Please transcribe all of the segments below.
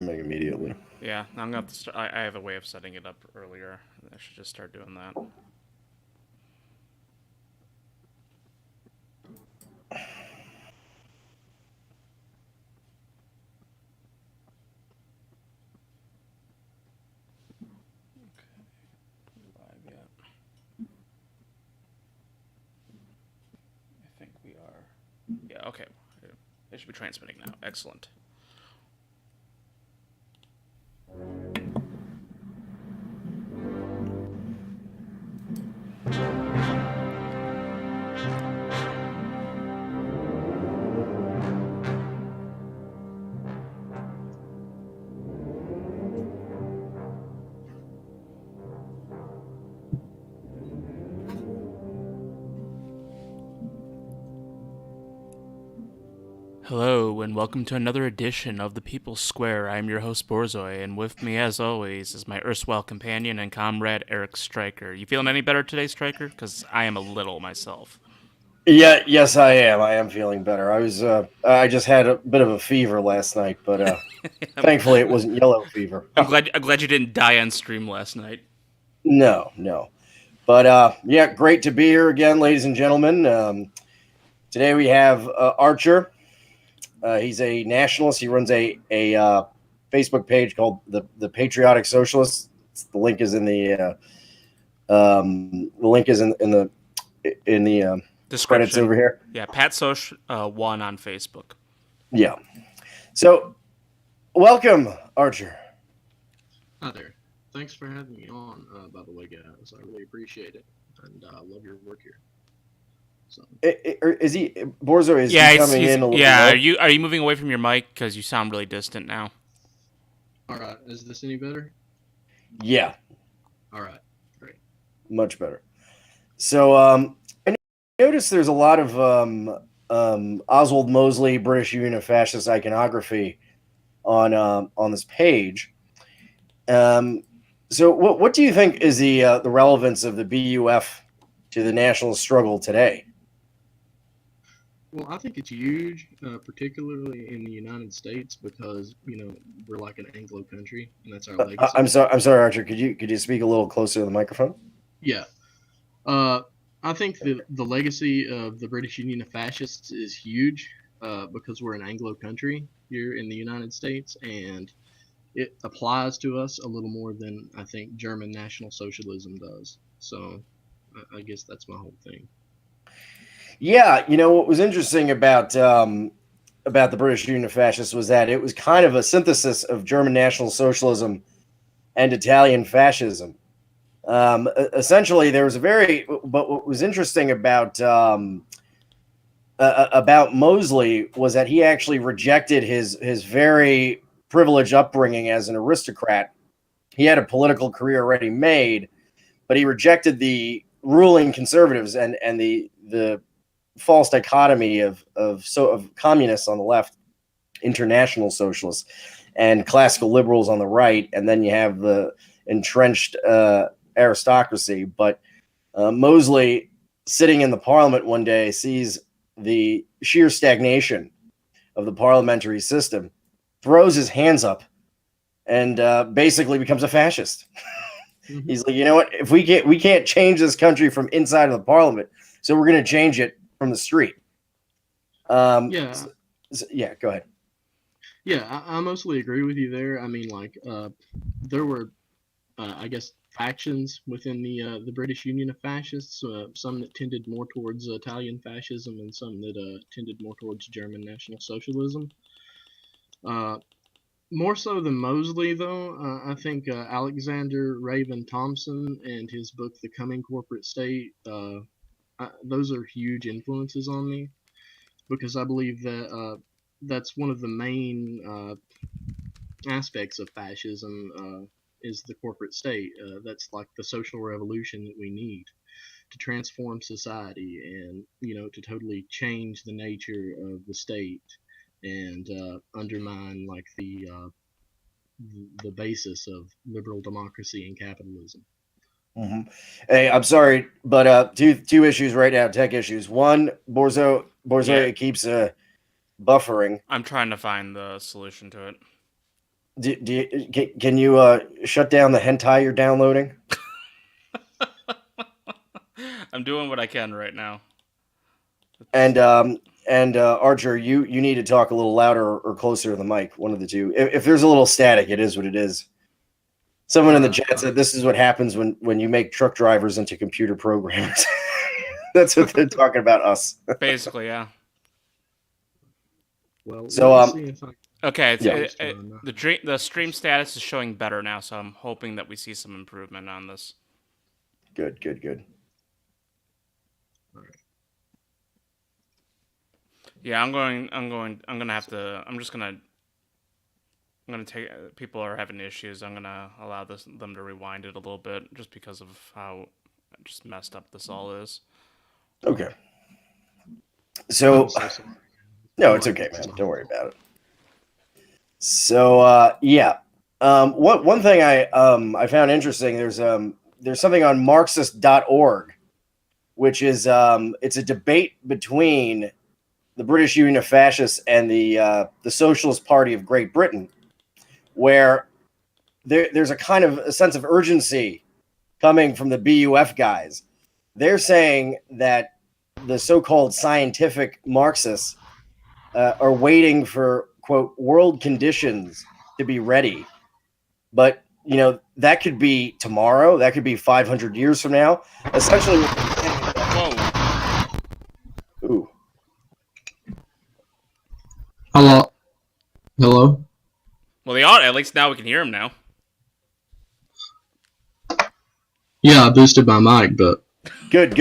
Immediately. Yeah, I'm gonna have to start. I have a way of setting it up earlier. I should just start doing that. Live yet? I think we are. Yeah. Okay. It should be transmitting now. Excellent. Hello, and welcome to another edition of the People's Square. I'm your host, Borzoi, and with me, as always, is my erstwhile companion and comrade, Eric Stryker. You feeling any better today, Stryker? Because I am a little myself. Yeah, yes, I am. I am feeling better. I just had a bit of a fever last night, but I'm, thankfully it wasn't yellow fever. I'm glad you didn't die on stream last night. No, no. But yeah, great to be here again, ladies and gentlemen. Today we have Archer. He's a nationalist. He runs a Facebook page called the Patriotic Socialists. The link is in the credits Description. over here. Yeah, Pat Soch 1 on Facebook. Yeah. So welcome, Archer. Hi there. Thanks for having me on, by the way, guys. I really appreciate it, and I love your work here. So, Is he Borzoi? Is Yeah, he coming in a little yeah. low? Are you moving away from your mic because you sound really distant now? all right, is this any better? Yeah, All right, great. much better. So I noticed there's a lot of Oswald Mosley, British Union of Fascist iconography on this page. So what do you think is the relevance of the BUF to the nationalist struggle today? Well, I think it's huge, particularly in the United States, because we're like an Anglo country, and that's our legacy. I'm sorry, Archer. Could you speak a little closer to the microphone? Yeah. Uh, I think the legacy of the British Union of Fascists is huge, because we're an Anglo country here in the United States, and it applies to us a little more than I think German National Socialism does. So I guess that's my whole thing. Yeah, what was interesting about the British Union of Fascists was that it was kind of a synthesis of German National Socialism and Italian fascism. Essentially, there was but what was interesting about Mosley was that he actually rejected his very privileged upbringing as an aristocrat. He had a political career already made, but he rejected the ruling conservatives and the false dichotomy of communists on the left, international socialists, and classical liberals on the right, and then you have the entrenched aristocracy. But Mosley, sitting in the parliament one day, sees the sheer stagnation of the parliamentary system, throws his hands up, and basically becomes a fascist. Mm-hmm. He's like, you know what? If we can't change this country from inside of the parliament, so we're going to change it from the street. Yeah, Yeah, go ahead. yeah, I mostly agree with you there. I mean, like, there were, I guess, factions within the British Union of Fascists. Some that tended more towards Italian fascism, and some that tended more towards German National Socialism. Uh, More so than Mosley, though, I think Alexander Raven Thompson and his book *The Coming Corporate State*. Those are huge influences on me, because I believe that that's one of the main aspects of fascism, is the corporate state. That's like the social revolution that we need to transform society, and to totally change the nature of the state, and undermine like the basis of liberal democracy and capitalism. Mm-hmm. Hey, I'm sorry, but two issues right now, tech issues. One, Borzoi Yeah. keeps buffering. I'm trying to find the solution to it. Can you shut down the hentai you're downloading? I'm doing what I can right now. And Archer, you need to talk a little louder or closer to the mic. One of the two. If there's a little static, it is what it is. Someone in the chat said this is what happens when you make truck drivers into computer programmers. That's what they're talking about us. Basically, yeah. Well, So, let me see if I Okay, Yeah. the stream status is showing better now, so I'm hoping that we see some improvement on this. Good. Yeah, I'm just gonna take. People are having issues. I'm gonna allow them to rewind it a little bit, just because of how just messed up this all is. Okay. So, I'm so sorry. no, it's okay, man. Don't worry about it. So, yeah. One thing I found interesting. There's something on Marxist.org, which is it's a debate between the British Union of Fascists and the Socialist Party of Great Britain, where there's a kind of a sense of urgency coming from the BUF guys. They're saying that the so-called scientific Marxists are waiting for, quote, world conditions to be ready. But, that could be tomorrow. That could be 500 years from now. Essentially, Whoa. Ooh. Hello? Well, at least now we can hear him now. Yeah, I boosted my mic, but Good.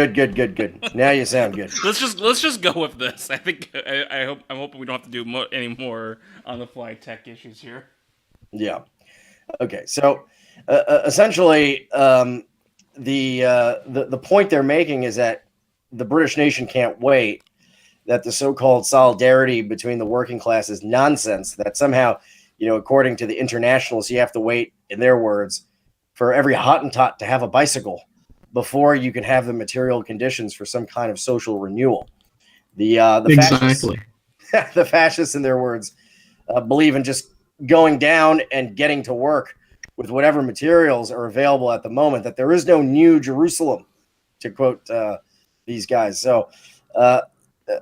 Now you sound good. Let's just go with this. I think I'm hoping we don't have to do any more on the fly tech issues here. Yeah. Okay. So essentially, the point they're making is that the British nation can't wait. That the so-called solidarity between the working class is nonsense. That somehow, according to the internationalists, you have to wait, in their words, for every Hottentot to have a bicycle before you can have the material conditions for some kind of social renewal. The exactly. Fascists, the fascists, in their words, believe in just going down and getting to work with whatever materials are available at the moment. That there is no new Jerusalem, to quote these guys. So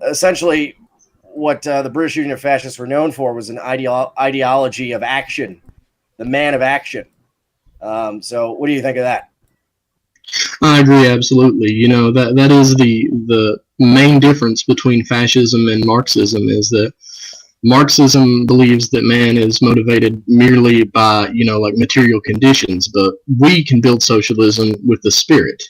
essentially, what the British Union of Fascists were known for was an ideology of action, the man of action. So what do you think of that? I agree absolutely. That is the main difference between fascism and Marxism, is that Marxism believes that man is motivated merely by, like material conditions, but we can build socialism with the spirit,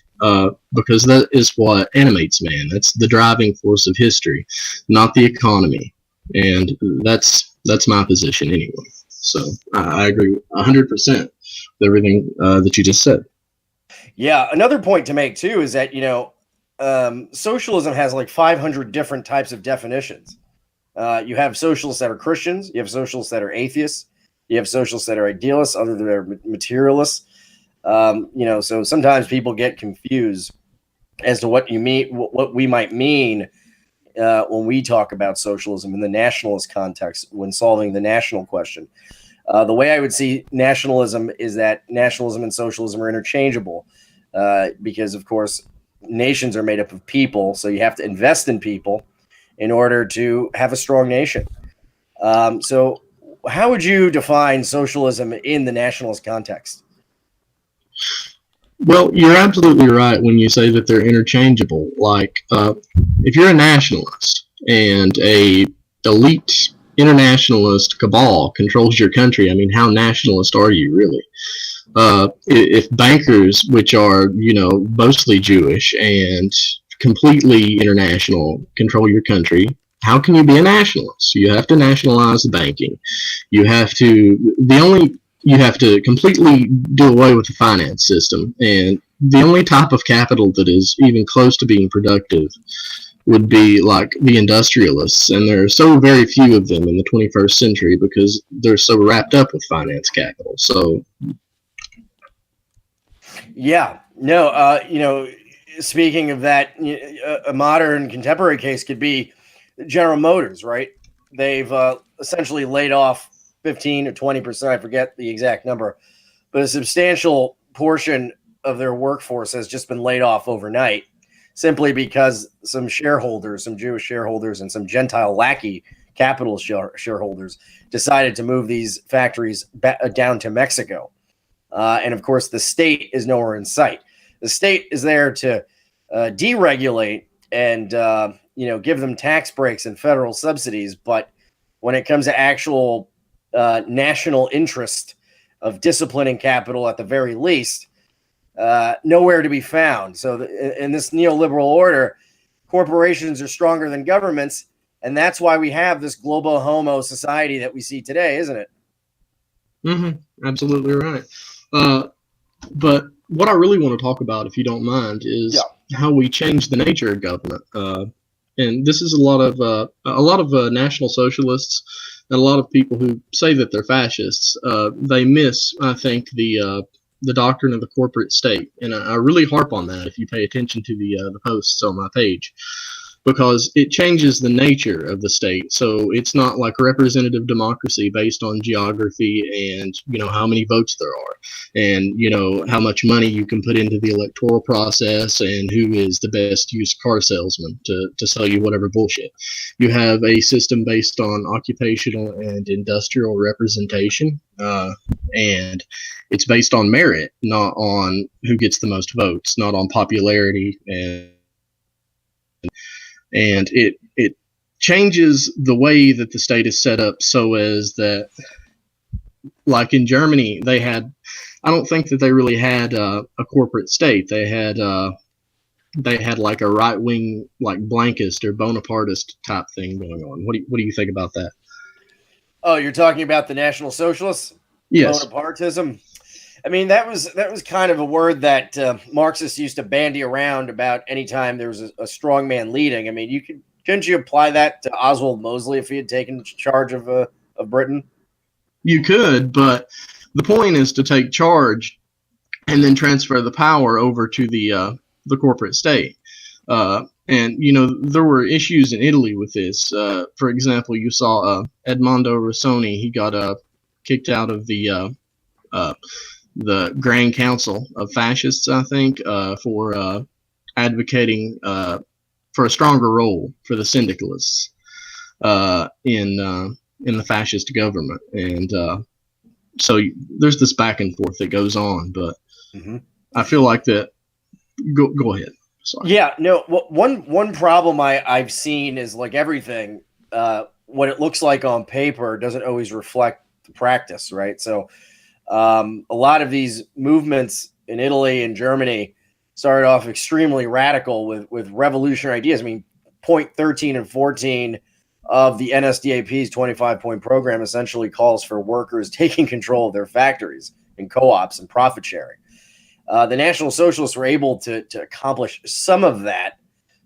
because that is what animates man. That's the driving force of history, not the economy. And that's my position anyway. So I agree 100% with everything that you just said. Yeah, another point to make too is that socialism has like 500 different types of definitions. You have socialists that are Christians, you have socialists that are atheists, you have socialists that are idealists, others that are materialists. So sometimes people get confused as to what we might mean when we talk about socialism in the nationalist context when solving the national question. The way I would see nationalism is that nationalism and socialism are interchangeable because, of course, nations are made up of people, so you have to invest in people in order to have a strong nation. So how would you define socialism in the nationalist context? Well, you're absolutely right when you say that they're interchangeable. Like, if you're a nationalist and a elite internationalist cabal controls your country, I mean, how nationalist are you really? If bankers, which are, mostly Jewish and completely international, control your country, how can you be a nationalist? You have to nationalize the banking. You have to completely do away with the finance system. And the only type of capital that is even close to being productive would be like the industrialists. And there are so very few of them in the 21st century because they're so wrapped up with finance capital. So, yeah, no, speaking of that, a modern contemporary case could be General Motors, right? They've essentially laid off 15 or 20%, I forget the exact number, but a substantial portion of their workforce has just been laid off overnight, simply because some shareholders, some Jewish shareholders and some Gentile lackey capital shareholders decided to move these factories down to Mexico. And of course, the state is nowhere in sight. The state is there to deregulate and give them tax breaks and federal subsidies, but when it comes to actual national interest of disciplining capital, at the very least, nowhere to be found. So in this neoliberal order, corporations are stronger than governments, and that's why we have this global homo society that we see today, isn't it? Mm-hmm. Absolutely right. But what I really want to talk about, if you don't mind, is how we change the nature of government. And this is a lot of National Socialists and a lot of people who say that they're fascists. They miss, I think, the doctrine of the corporate state, and I really harp on that if you pay attention to the posts on my page, because it changes the nature of the state. So it's not like representative democracy based on geography and how many votes there are, and how much money you can put into the electoral process, and who is the best used car salesman to sell you whatever bullshit. You have a system based on occupational and industrial representation, and it's based on merit, not on who gets the most votes, not on popularity, and it changes the way that the state is set up, so as that, like in Germany, I don't think that they really had a corporate state. They had like a right wing, like Blankist or Bonapartist type thing going on. What do you think about that? Oh, you're talking about the National Socialists? Yes. Bonapartism. I mean, that was kind of a word that Marxists used to bandy around about anytime there was a strong man leading. I mean, couldn't you apply that to Oswald Mosley if he had taken charge of Britain? You could, but the point is to take charge and then transfer the power over to the corporate state. And there were issues in Italy with this. For example, you saw Edmondo Rossoni. He got kicked out of the Grand Council of Fascists, I think, for advocating for a stronger role for the Syndicalists in the fascist government. And so there's this back and forth that goes on, but I feel like that. Go ahead. Sorry. Yeah, no. One problem I've seen is, like everything, what it looks like on paper doesn't always reflect the practice, right? So a lot of these movements in Italy and Germany started off extremely radical with revolutionary ideas. I mean, point 13 and 14 of the NSDAP's 25-point program essentially calls for workers taking control of their factories and co-ops and profit sharing. The National Socialists were able to accomplish some of that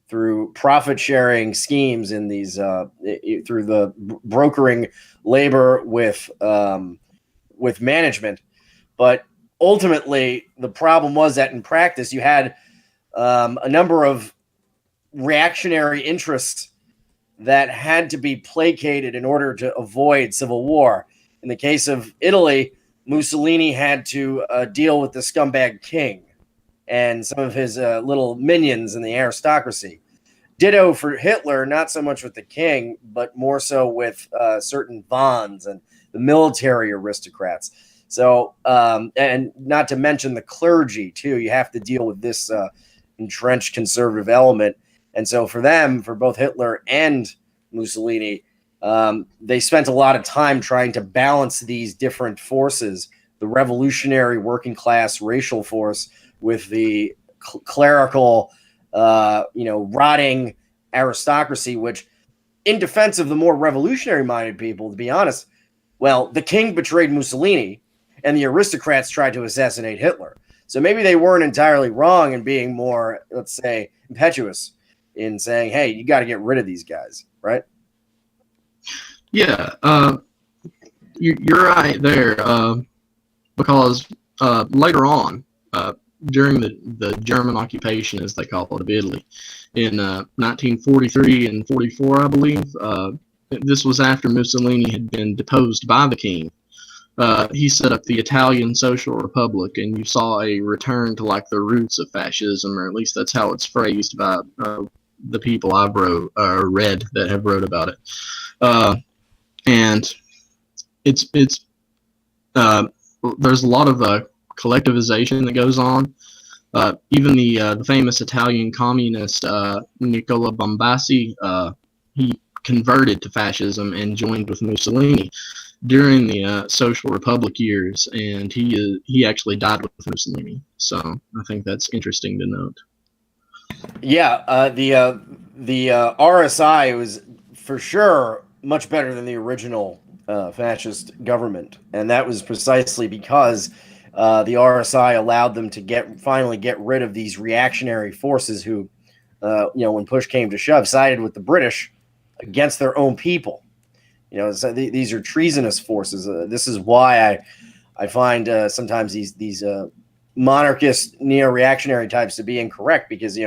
through profit sharing schemes in these through the brokering labor with management. But ultimately, the problem was that in practice, you had a number of reactionary interests that had to be placated in order to avoid civil war. In the case of Italy, Mussolini had to deal with the scumbag king and some of his little minions in the aristocracy. Ditto for Hitler, not so much with the king, but more so with certain bonds and the military aristocrats. So, and not to mention the clergy, too. You have to deal with this entrenched conservative element. And so for them, for both Hitler and Mussolini, they spent a lot of time trying to balance these different forces, the revolutionary working class racial force with the clerical, rotting aristocracy, which, in defense of the more revolutionary minded people, to be honest, well, the king betrayed Mussolini and the aristocrats tried to assassinate Hitler. So maybe they weren't entirely wrong in being more, let's say, impetuous in saying, hey, you got to get rid of these guys, right? Yeah, you're right there, because later on, during the German occupation, as they call it, of Italy, in 1943 and 44, I believe, this was after Mussolini had been deposed by the king. He set up the Italian Social Republic, and you saw a return to like the roots of fascism, or at least that's how it's phrased by the people I've read that have wrote about it. And it's there's a lot of collectivization that goes on. Even the famous Italian communist Nicola Bombassi, he converted to fascism and joined with Mussolini during the Social Republic years, and he actually died with Mussolini. So I think that's interesting to note. Yeah, the RSI was for sure much better than the original fascist government, and that was precisely because the RSI allowed them to finally get rid of these reactionary forces who, when push came to shove, sided with the British against their own people. So these are treasonous forces. This is why I find sometimes these monarchist neo-reactionary types to be incorrect, because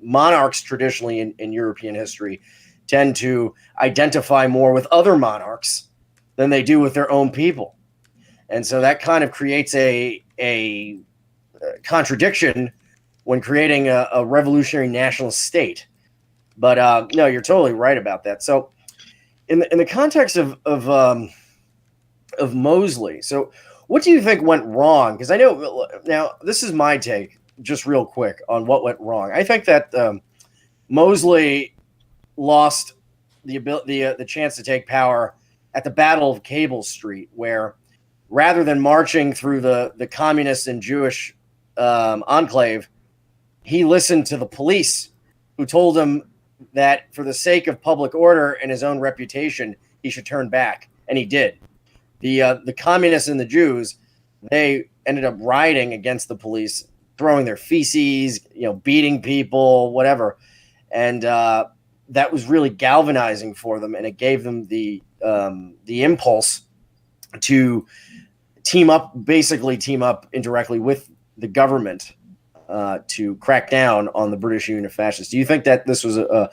monarchs traditionally in European history tend to identify more with other monarchs than they do with their own people, and so that kind of creates a contradiction when creating a revolutionary nationalist state. But no, you're totally right about that. So in the context of Mosley, so what do you think went wrong? Because I know now this is my take, just real quick, on what went wrong. I think that Mosley lost the chance to take power at the Battle of Cable Street, where rather than marching through the communist and Jewish enclave, he listened to the police, who told him that for the sake of public order and his own reputation, he should turn back, and he did. The communists and the Jews, they ended up rioting against the police, throwing their feces, beating people, whatever, and that was really galvanizing for them, and it gave them the impulse to team up indirectly with the government to crack down on the British Union of Fascists. Do you think that this was a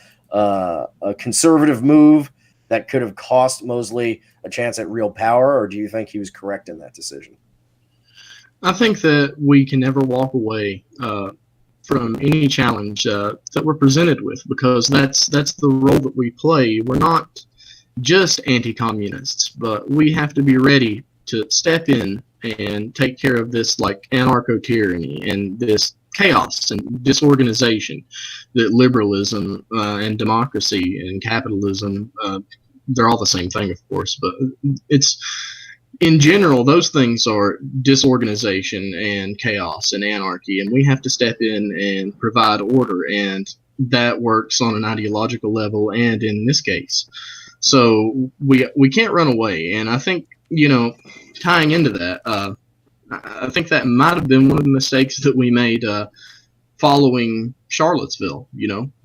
conservative move that could have cost Mosley a chance at real power, or do you think he was correct in that decision? I think that we can never walk away from any challenge that we're presented with, because that's the role that we play. We're not just anti-communists, but we have to be ready to step in and take care of this like anarcho-tyranny and this chaos and disorganization that liberalism and democracy and capitalism, they're all the same thing, of course, but it's in general, those things are disorganization and chaos and anarchy, and we have to step in and provide order, and that works on an ideological level and in this case. So we can't run away, and I think, tying into that, I think that might have been one of the mistakes that we made following Charlottesville.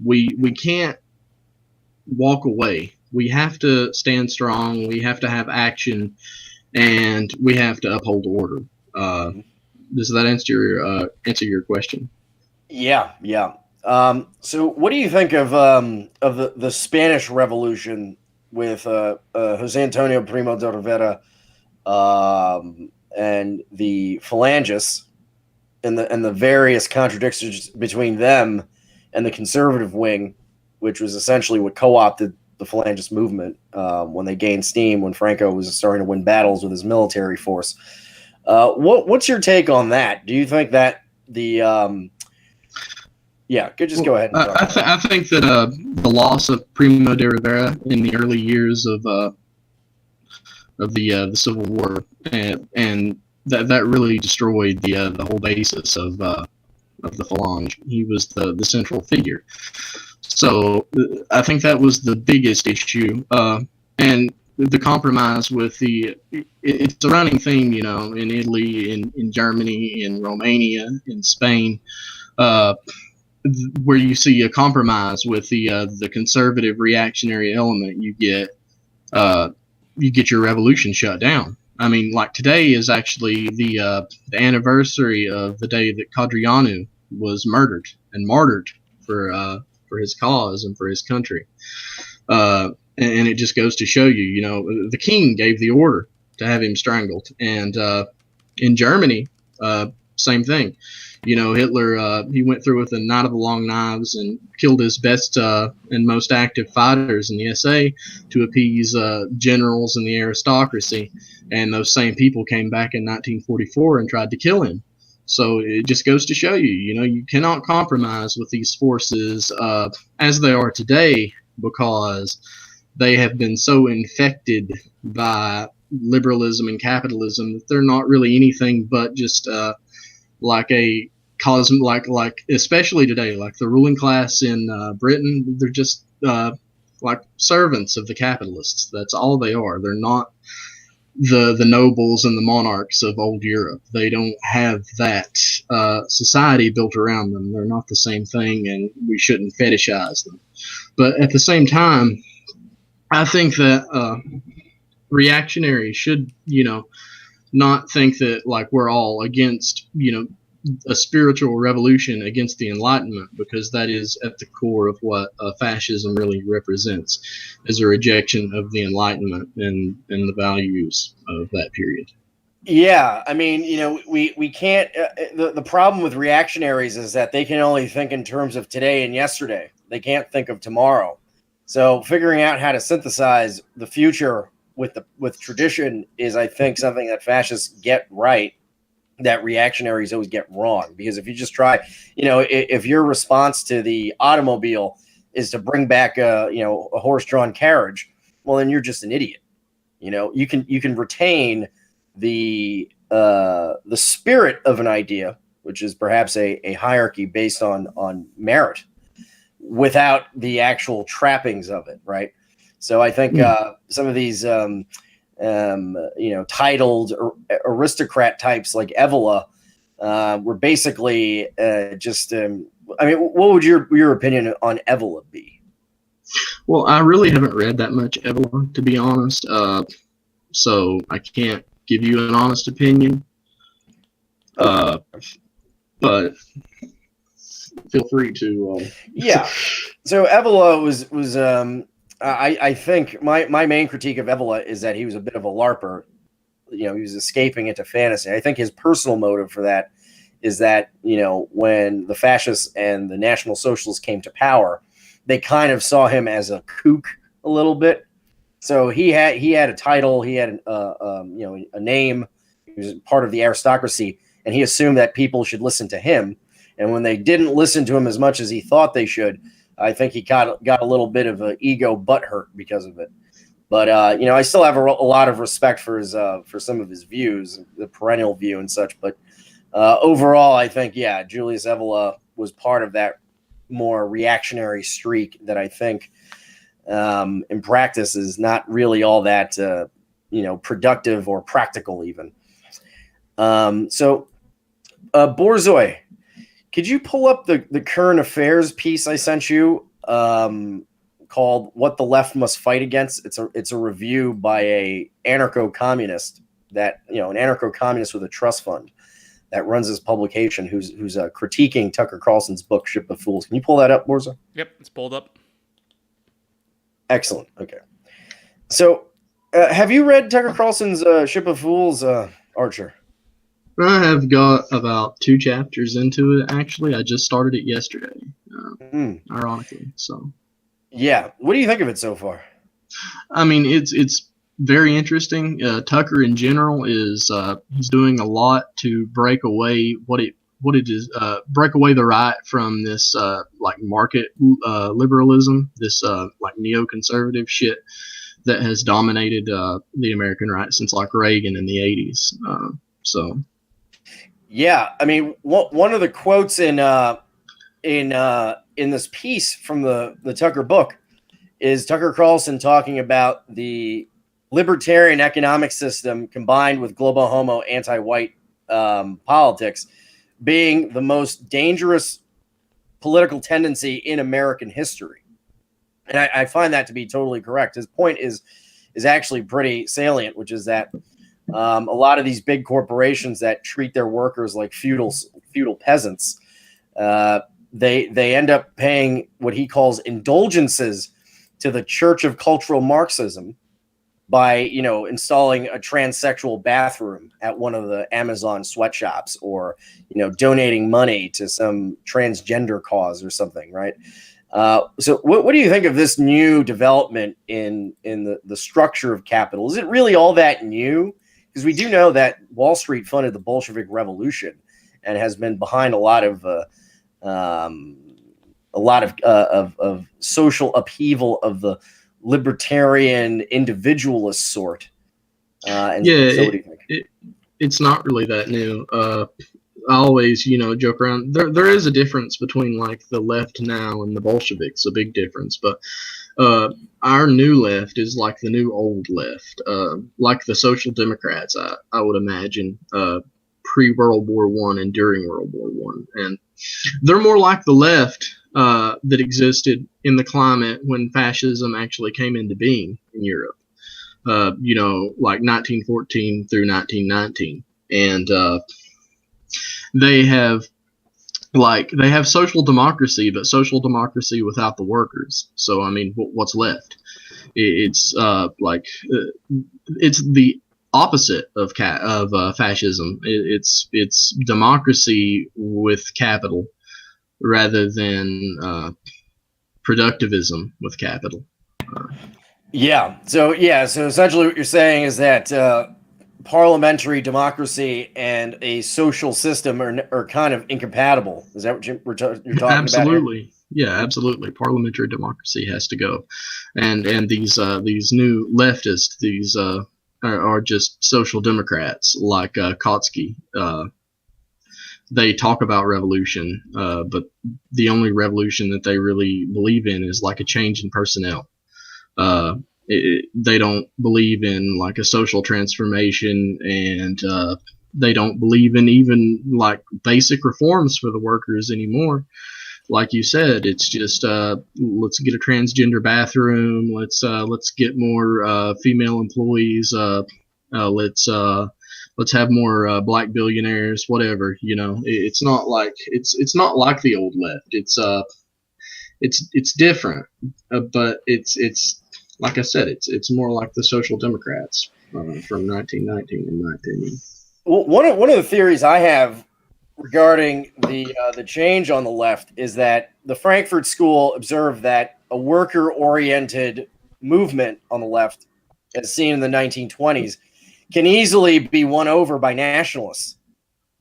We can't walk away. We have to stand strong. We have to have action, and we have to uphold order. Does that answer your question? Yeah. So what do you think of the Spanish Revolution with Jose Antonio Primo de Rivera and the Phalangists, and the various contradictions between them and the conservative wing, which was essentially what co-opted the Phalangist movement when they gained steam, when Franco was starting to win battles with his military force? What's your take on that? Do you think that just go ahead. I think that the loss of Primo de Rivera in the early years of the Civil War, and that really destroyed the whole basis of the Phalange. He was the central figure. So I think that was the biggest issue, and the compromise with it's a running theme, in Italy, in Germany, in Romania, in Spain, where you see a compromise with the conservative reactionary element, you get your revolution shut down. I mean, like today is actually the anniversary of the day that Codreanu was murdered and martyred for his cause and for his country. And it just goes to show you, you know, the king gave the order to have him strangled. And in Germany, same thing. You know, Hitler, he went through with the Night of the Long Knives and killed his best and most active fighters in the SA to appease generals and the aristocracy. And those same people came back in 1944 and tried to kill him. So it just goes to show you, you know, you cannot compromise with these forces as they are today, because they have been so infected by liberalism and capitalism that they're not really anything but just like a cosm, like especially today, like the ruling class in Britain, they're just like servants of the capitalists. That's all they are. They're not the nobles and the monarchs of old Europe. They don't have that society built around them. They're not the same thing, and we shouldn't fetishize them. But at the same time, I think that reactionaries should, you know, not think that like we're all against, you know, a spiritual revolution against the Enlightenment, because that is at the core of what fascism really represents, is a rejection of the Enlightenment and the values of that period. Yeah, I mean, you know, we can't. The problem with reactionaries is that they can only think in terms of today and yesterday. They can't think of tomorrow. So figuring out how to synthesize the future with tradition is, I think, something that fascists get right, that reactionaries always get wrong. Because if you just try, you know, if your response to the automobile is to bring back a horse-drawn carriage, well, then you're just an idiot. You know, you can retain the spirit of an idea, which is perhaps a hierarchy based on merit, without the actual trappings of it, right? So I think some of these titled aristocrat types like Evola were basically just. I mean, what would your opinion on Evola be? Well, I really haven't read that much Evola, to be honest. So I can't give you an honest opinion. But feel free to. Yeah. So Evola was I think my main critique of Evola is that he was a bit of a LARPer. You know, he was escaping into fantasy. I think his personal motive for that is that, you know, when the fascists and the National Socialists came to power, they kind of saw him as a kook a little bit. So he had a title, he had a name, he was part of the aristocracy, and he assumed that people should listen to him. And when they didn't listen to him as much as he thought they should, I think he got a little bit of an ego butthurt because of it. But I still have a lot of respect for his for some of his views, the perennial view and such. But overall, I think Julius Evola was part of that more reactionary streak that I think in practice is not really all that productive or practical even. So Borzoi, could you pull up the current affairs piece I sent you called "What the Left Must Fight Against"? It's a review by a anarcho-communist an anarcho-communist with a trust fund that runs this publication who's critiquing Tucker Carlson's book "Ship of Fools." Can you pull that up, Borzoi? Yep, it's pulled up. Excellent. Okay. So, have you read Tucker Carlson's "Ship of Fools," Archer? I have got about 2 chapters into it. Actually, I just started it yesterday, ironically. So, yeah, what do you think of it so far? I mean, it's very interesting. Tucker in general is he's doing a lot to break away break away the right from this like market liberalism, this like neoconservative shit that has dominated the American right since like Reagan in the 80s. So. Yeah, I mean, one of the quotes in this piece from the Tucker book is Tucker Carlson talking about the libertarian economic system combined with global homo anti-white politics being the most dangerous political tendency in American history. And I find that to be totally correct. His point is actually pretty salient, which is that a lot of these big corporations that treat their workers like feudal peasants, they end up paying what he calls indulgences to the Church of Cultural Marxism by, installing a transsexual bathroom at one of the Amazon sweatshops, or, donating money to some transgender cause or something, right? So what do you think of this new development in the structure of capital? Is it really all that new? Because we do know that Wall Street funded the Bolshevik Revolution and has been behind a lot of social upheaval of the libertarian individualist sort. So what do you think? It's not really that new. I always, joke around. There is a difference between like the left now and the Bolsheviks, a big difference. But our new left is like the new old left, like the Social Democrats, I would imagine, pre-World War I and during World War I. And they're more like the left that existed in the climate when fascism actually came into being in Europe, like 1914 through 1919. And they have social democracy, but social democracy without the workers. So, I mean, what's left? It's it's the opposite of fascism. It's democracy with capital rather than productivism with capital. So essentially what you're saying is that parliamentary democracy and a social system are kind of incompatible. Is that what you're talking about? Absolutely. Yeah, absolutely. Parliamentary democracy has to go, and these new leftists, are just social democrats like Kautsky. They talk about revolution, but the only revolution that they really believe in is like a change in personnel. They don't believe in like a social transformation, and they don't believe in even like basic reforms for the workers anymore. Like you said, it's just let's get a transgender bathroom. Let's get more female employees. Let's have more black billionaires. Whatever, It's not like it's not like the old left. It's different, but it's like I said, it's more like the Social Democrats from 1919, in my opinion. Well, one of the theories I have regarding the change on the left is that the Frankfurt School observed that a worker-oriented movement on the left, as seen in the 1920s, can easily be won over by nationalists,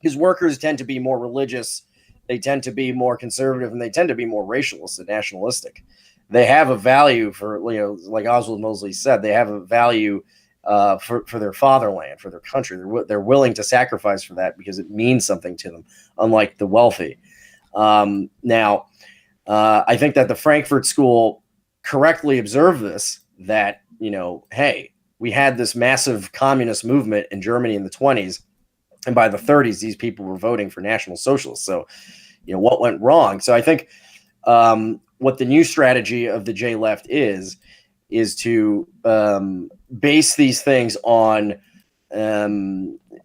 because workers tend to be more religious, they tend to be more conservative, and they tend to be more racialist and nationalistic. They have a value for, like Oswald Mosley said, they have a value for their fatherland, for their country. They're willing to sacrifice for that because it means something to them, unlike the wealthy. Now, I think that the Frankfurt School correctly observed this, that, hey, we had this massive communist movement in Germany in the 20s, and by the 30s, these people were voting for National Socialists. So, what went wrong? So I think what the new strategy of the J left is to base these things on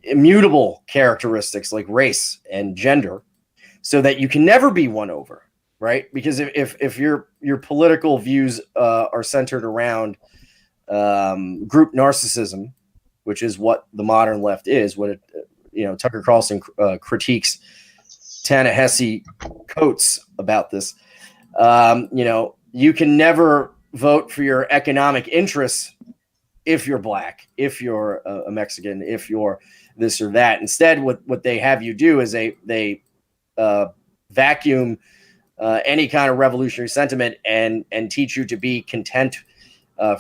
immutable characteristics like race and gender, so that you can never be won over, right? Because if your political views are centered around group narcissism, which is what the modern left is, what it, Tucker Carlson critiques Ta-Nehisi Coates about this. You can never vote for your economic interests if you're black, if you're a Mexican, if you're this or that. Instead, what they have you do is they vacuum any kind of revolutionary sentiment and teach you to be content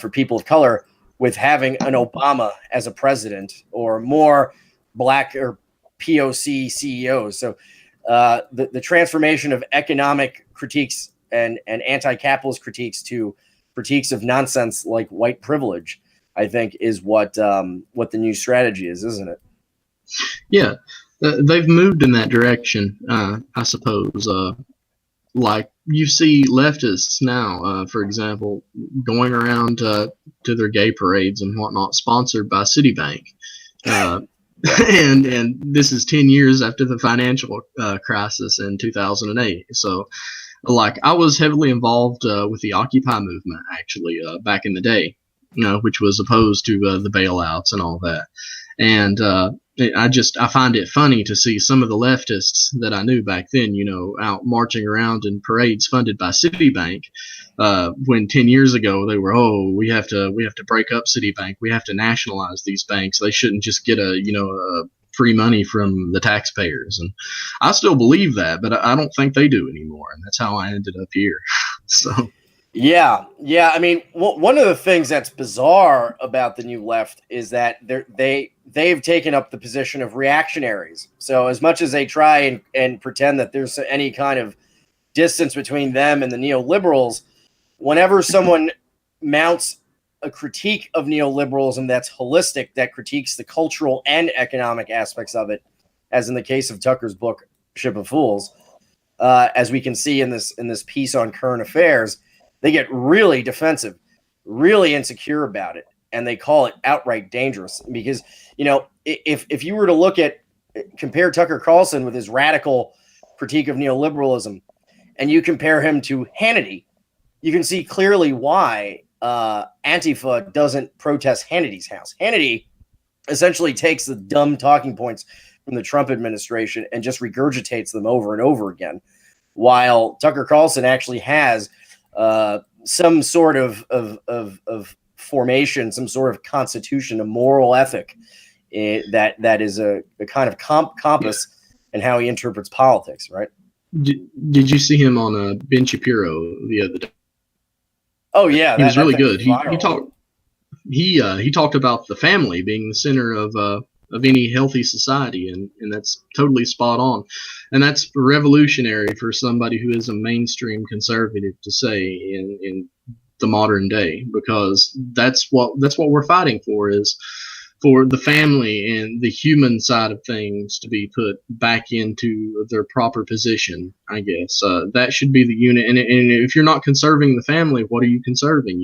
for people of color with having an Obama as a president, or more black or POC CEOs. So the transformation of economic critiques and anti-capitalist critiques to critiques of nonsense like white privilege, I think, is what the new strategy is, isn't it? Yeah, they've moved in that direction, I suppose. Like you see leftists now, for example, going around to their gay parades and whatnot, sponsored by Citibank. And this is 10 years after the financial crisis in 2008. So like I was heavily involved with the Occupy movement actually back in the day, which was opposed to the bailouts and all that. And I find it funny to see some of the leftists that I knew back then, out marching around in parades funded by Citibank, when 10 years ago they were, we have to break up Citibank, we have to nationalize these banks, they shouldn't just get a free money from the taxpayers. And I still believe that, but I don't think they do anymore, and that's how I ended up here. So. Yeah. I mean, one of the things that's bizarre about the new left is that they've taken up the position of reactionaries. So as much as they try and pretend that there's any kind of distance between them and the neoliberals, whenever someone mounts a critique of neoliberalism that's holistic, that critiques the cultural and economic aspects of it, as in the case of Tucker's book Ship of Fools, as we can see in this piece on current affairs, they get really defensive, really insecure about it, and they call it outright dangerous. Because, if you were to compare Tucker Carlson with his radical critique of neoliberalism, and you compare him to Hannity, you can see clearly why Antifa doesn't protest Hannity's house. Hannity essentially takes the dumb talking points from the Trump administration and just regurgitates them over and over again, while Tucker Carlson actually has some sort of formation, some sort of constitution, a moral ethic that is a kind of compass in how he interprets politics, right? Did you see him on Ben Shapiro the other day? Oh yeah, he was really good. He talked about the family being the center of any healthy society, and that's totally spot on. And that's revolutionary for somebody who is a mainstream conservative to say in the modern day, because that's what we're fighting for, is for the family and the human side of things to be put back into their proper position, I guess. That should be the unit. And if you're not conserving the family, what are you conserving?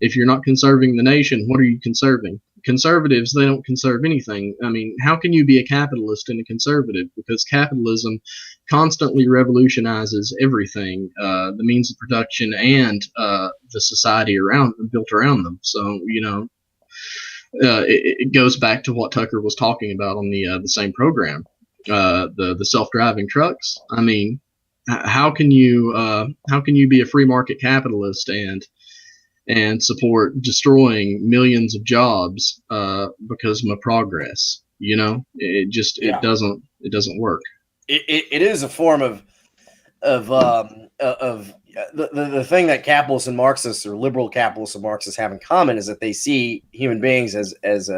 If you're not conserving the nation, what are you conserving? Conservatives, they don't conserve anything. I mean, how can you be a capitalist and a conservative? Because capitalism constantly revolutionizes everything, the means of production and the society built around them. So, it goes back to what Tucker was talking about on the same program, the self-driving trucks. I mean, how can you be a free market capitalist and support destroying millions of jobs because of progress? It doesn't work. It is a form of the thing that capitalists and Marxists, or liberal capitalists and Marxists, have in common is that they see human beings as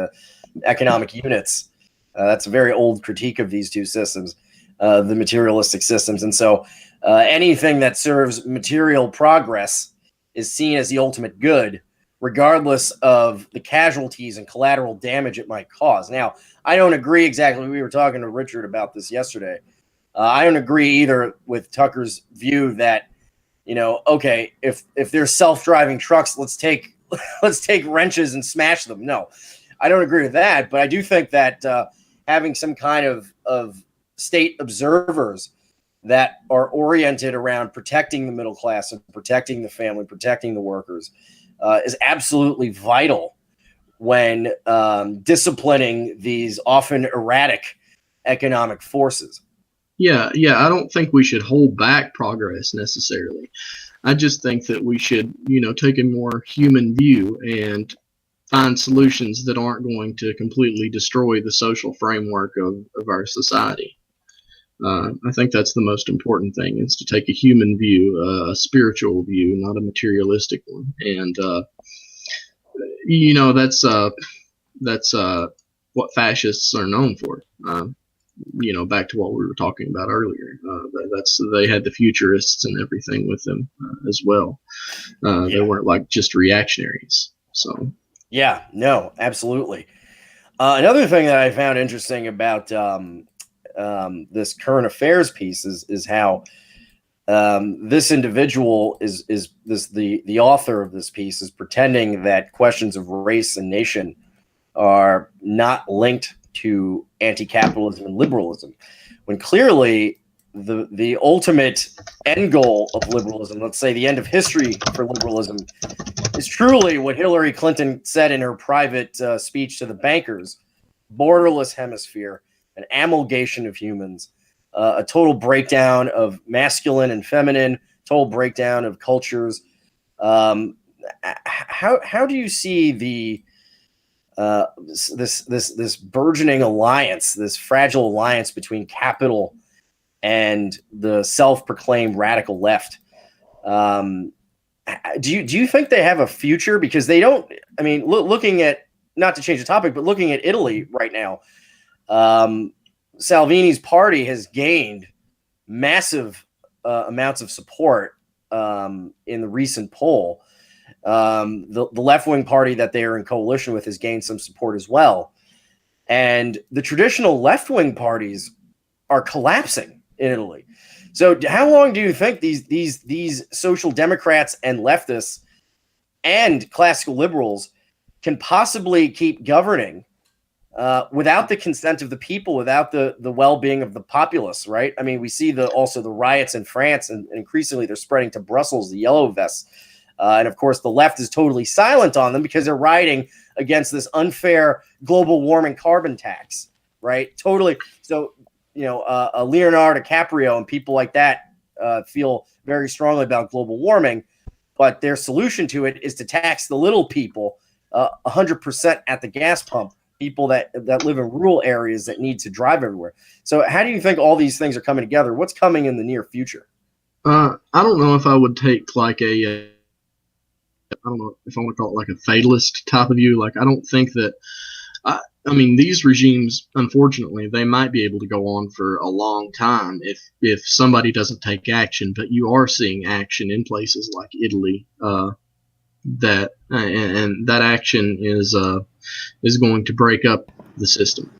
economic units. That's a very old critique of these two systems, the materialistic systems. And so anything that serves material progress is seen as the ultimate good, regardless of the casualties and collateral damage it might cause. Now, I don't agree exactly. We were talking to Richard about this yesterday. I don't agree either with Tucker's view that, okay, if there's self-driving trucks, let's take wrenches and smash them. No, I don't agree with that. But I do think that having some kind of state observers that are oriented around protecting the middle class and protecting the family, protecting the workers, is absolutely vital when disciplining these often erratic economic forces. Yeah, I don't think we should hold back progress necessarily. I just think that we should, take a more human view and find solutions that aren't going to completely destroy the social framework of our society. I think that's the most important thing, is to take a human view, a spiritual view, not a materialistic one. And, that's what fascists are known for. Back to what we were talking about earlier. They had the futurists and everything with them as well. They weren't like just reactionaries. So. Yeah, no, absolutely. Another thing that I found interesting about this current affairs piece is how this individual is the author of this piece is pretending that questions of race and nation are not linked to anti-capitalism and liberalism, when clearly the ultimate end goal of liberalism, let's say the end of history for liberalism, is truly what Hillary Clinton said in her private speech to the bankers: borderless hemisphere, an amalgamation of humans, a total breakdown of masculine and feminine, total breakdown of cultures. How do you see this burgeoning alliance, this fragile alliance between capital and the self-proclaimed radical left? Do you think they have a future? Because they don't. I mean, looking at, not to change the topic, but looking at Italy right now, Salvini's party has gained massive amounts of support in the recent poll. The left-wing party that they are in coalition with has gained some support as well, and the traditional left-wing parties are collapsing in Italy. So, how long do you think these social democrats and leftists and classical liberals can possibly keep governing without the consent of the people, without the well-being of the populace? Right? I mean, we see also the riots in France, and increasingly they're spreading to Brussels, the yellow vests. And of course, the left is totally silent on them because they're rioting against this unfair global warming carbon tax, right? Totally. So, Leonardo DiCaprio and people like that feel very strongly about global warming, but their solution to it is to tax the little people 100% at the gas pump, people that live in rural areas that need to drive everywhere. So how do you think all these things are coming together? What's coming in the near future? I don't know if I would take like I don't know if I want to call it like a fatalist type of view. Like, I don't think that, I mean, these regimes, unfortunately, they might be able to go on for a long time if somebody doesn't take action. But you are seeing action in places like Italy, that action is going to break up the system.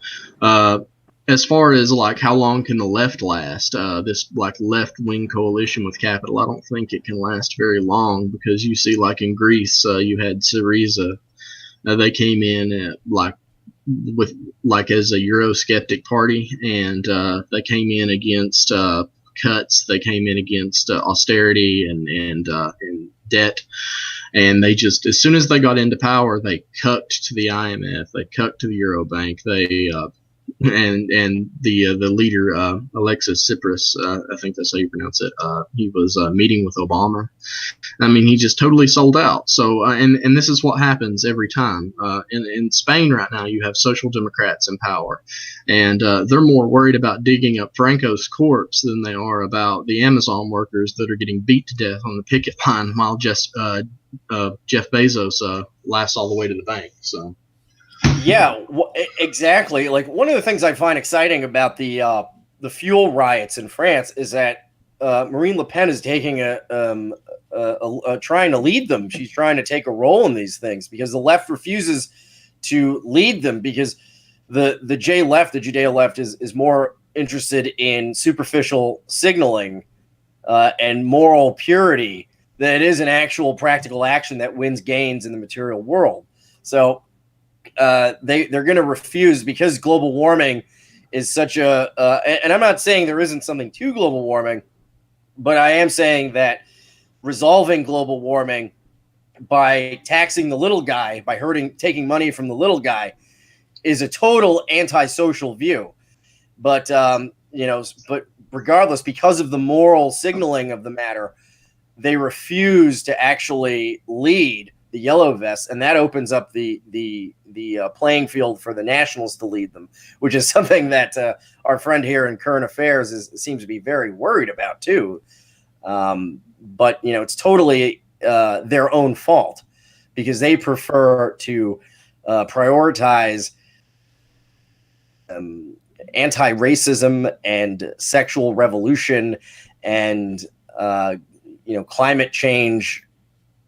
As far as like how long can the left last, this like left-wing coalition with capital, I don't think it can last very long, because you see, like in Greece, you had Syriza. They came in as a Eurosceptic party, and they came in against cuts. They came in against austerity and debt. And they just, as soon as they got into power, they cucked to the IMF, they cucked to the Eurobank, and the leader, Alexis Tsipras, I think that's how you pronounce it. He was meeting with Obama. I mean, he just totally sold out. So, and this is what happens every time. In Spain right now, you have social democrats in power, and they're more worried about digging up Franco's corpse than they are about the Amazon workers that are getting beat to death on the picket line while Jeff Bezos laughs all the way to the bank. So. Yeah, exactly. Like, one of the things I find exciting about the fuel riots in France is that Marine Le Pen is taking trying to lead them. She's trying to take a role in these things because the left refuses to lead them, because the J left, the Judeo left, is more interested in superficial signaling and moral purity than it is an actual practical action that wins gains in the material world. So they're going to refuse, because global warming is such and I'm not saying there isn't something to global warming, but I am saying that resolving global warming by taxing the little guy, by taking money from the little guy, is a total antisocial view. But but regardless, because of the moral signaling of the matter, they refuse to actually lead the yellow vests, and that opens up the playing field for the nationalists to lead them, which is something that our friend here in Current Affairs seems to be very worried about too. But it's totally their own fault, because they prefer to prioritize anti-racism and sexual revolution and climate change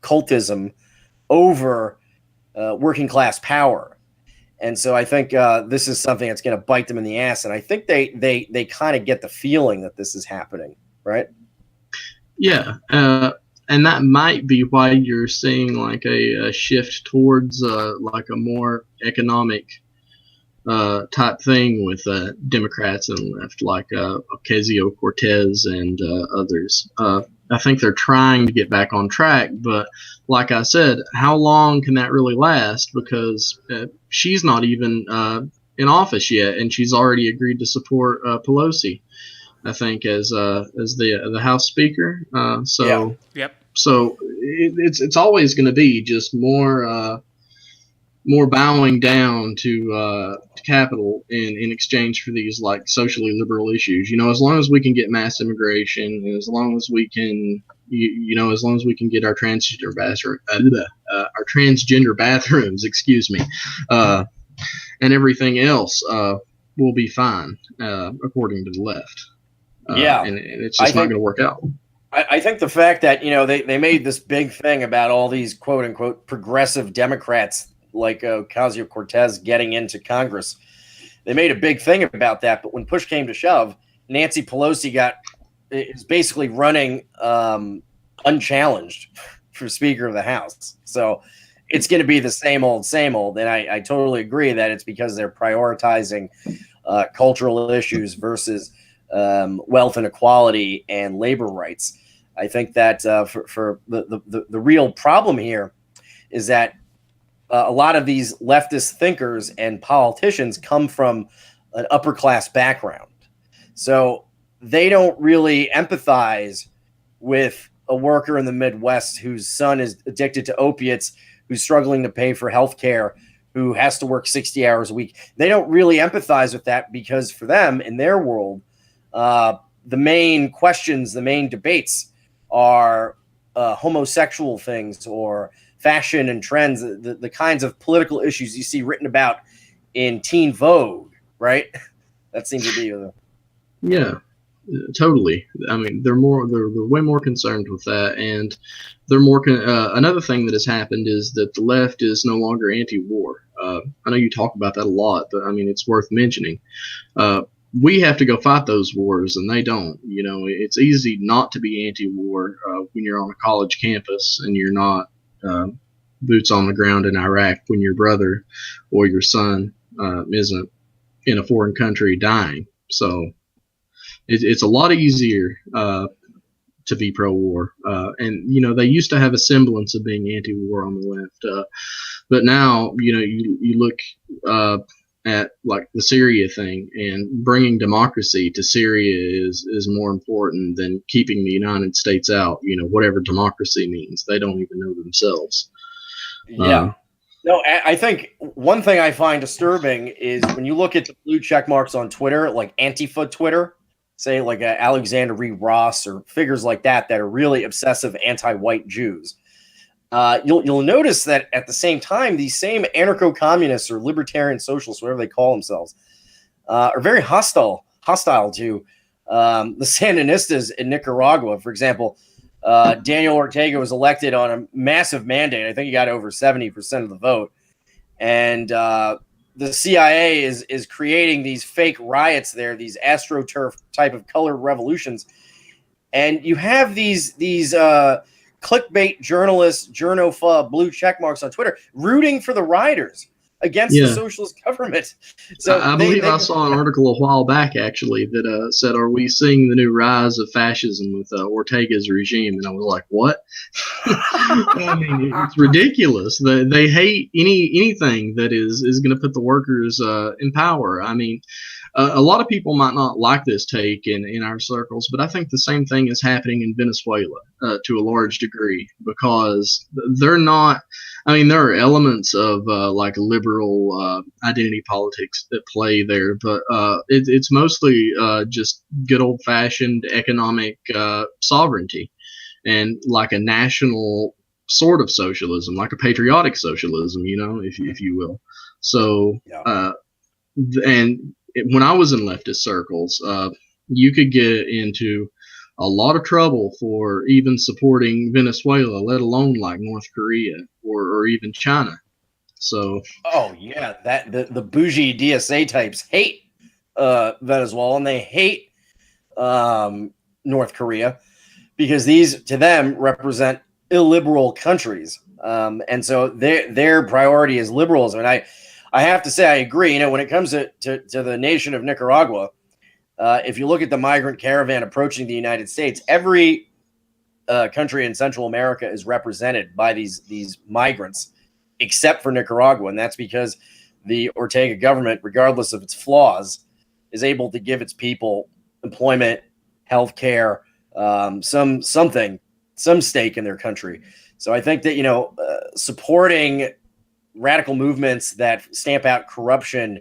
cultism over working class power. And so I think this is something that's going to bite them in the ass. And I think they kind of get the feeling that this is happening, right? Yeah. And that might be why you're seeing like a shift towards like a more economic type thing with Democrats and left, like Ocasio-Cortez and others. I think they're trying to get back on track, but like I said, how long can that really last? Because she's not even in office yet, and she's already agreed to support Pelosi, I think, as the House Speaker. Yep. So it's always going to be just more bowing down to capital in exchange for these like socially liberal issues. As long as we can get mass immigration, and as long as we can, as long as we can get our transgender bathrooms, excuse me, and everything else, we'll be fine, according to the left. And it's just not going to work out. I think the fact that, they made this big thing about all these quote unquote progressive Democrats like Ocasio-Cortez getting into Congress. They made a big thing about that, but when push came to shove, Nancy Pelosi is basically running unchallenged for Speaker of the House. So it's going to be the same old. And I totally agree that it's because they're prioritizing cultural issues versus wealth inequality and labor rights. I think that for the real problem here is that a lot of these leftist thinkers and politicians come from an upper class background. So they don't really empathize with a worker in the Midwest whose son is addicted to opiates, who's struggling to pay for health care, who has to work 60 hours a week. They don't really empathize with that because for them, in their world, the main questions, the main debates are homosexual things or fashion and trends, the kinds of political issues you see written about in Teen Vogue, right? That seems to be yeah, totally. I mean, they're way more concerned with that, and they're more. Another thing that has happened is that the left is no longer anti-war. I know you talk about that a lot, but I mean, it's worth mentioning. We have to go fight those wars, and they don't. It's easy not to be anti-war when you're on a college campus and you're not boots on the ground in Iraq when your brother or your son isn't in a foreign country dying. So it's a lot easier to be pro-war. And, they used to have a semblance of being anti-war on the left. But now, you look at like the Syria thing, and bringing democracy to Syria is more important than keeping the United States out, whatever democracy means. They don't even know themselves. Yeah. No, I think one thing I find disturbing is when you look at the blue check marks on Twitter, like Antifa Twitter, say like Alexander Reed Ross or figures like that are really obsessive anti-white Jews. You'll notice that at the same time, these same anarcho-communists or libertarian socialists, whatever they call themselves, are very hostile to the Sandinistas in Nicaragua. For example, Daniel Ortega was elected on a massive mandate. I think he got over 70% of the vote. And the CIA is creating these fake riots there, these AstroTurf type of color revolutions. And you have these clickbait journalists, journopha, blue check marks on Twitter rooting for the rioters against the socialist government. So I believe I saw an article a while back actually that said, "Are we seeing the new rise of fascism with Ortega's regime?" And I was like, "What?" I mean, it's ridiculous. They hate anything that is going to put the workers in power. I mean, a lot of people might not like this take in our circles, but I think the same thing is happening in Venezuela to a large degree, because they're not. I mean, there are elements of like liberal identity politics that play there, but it's mostly just good old-fashioned economic sovereignty and like a national sort of socialism, like a patriotic socialism, if you will. So, and when I was in leftist circles, you could get into a lot of trouble for even supporting Venezuela, let alone like North Korea or even China. So, that the bougie DSA types hate Venezuela, and they hate North Korea because these to them represent illiberal countries, and so their priority is liberalism. And I have to say I agree. You know, when it comes to the nation of Nicaragua, if you look at the migrant caravan approaching the United States, every country in Central America is represented by these migrants, except for Nicaragua, and that's because the Ortega government, regardless of its flaws, is able to give its people employment, health care, some stake in their country. So I think that, supporting radical movements that stamp out corruption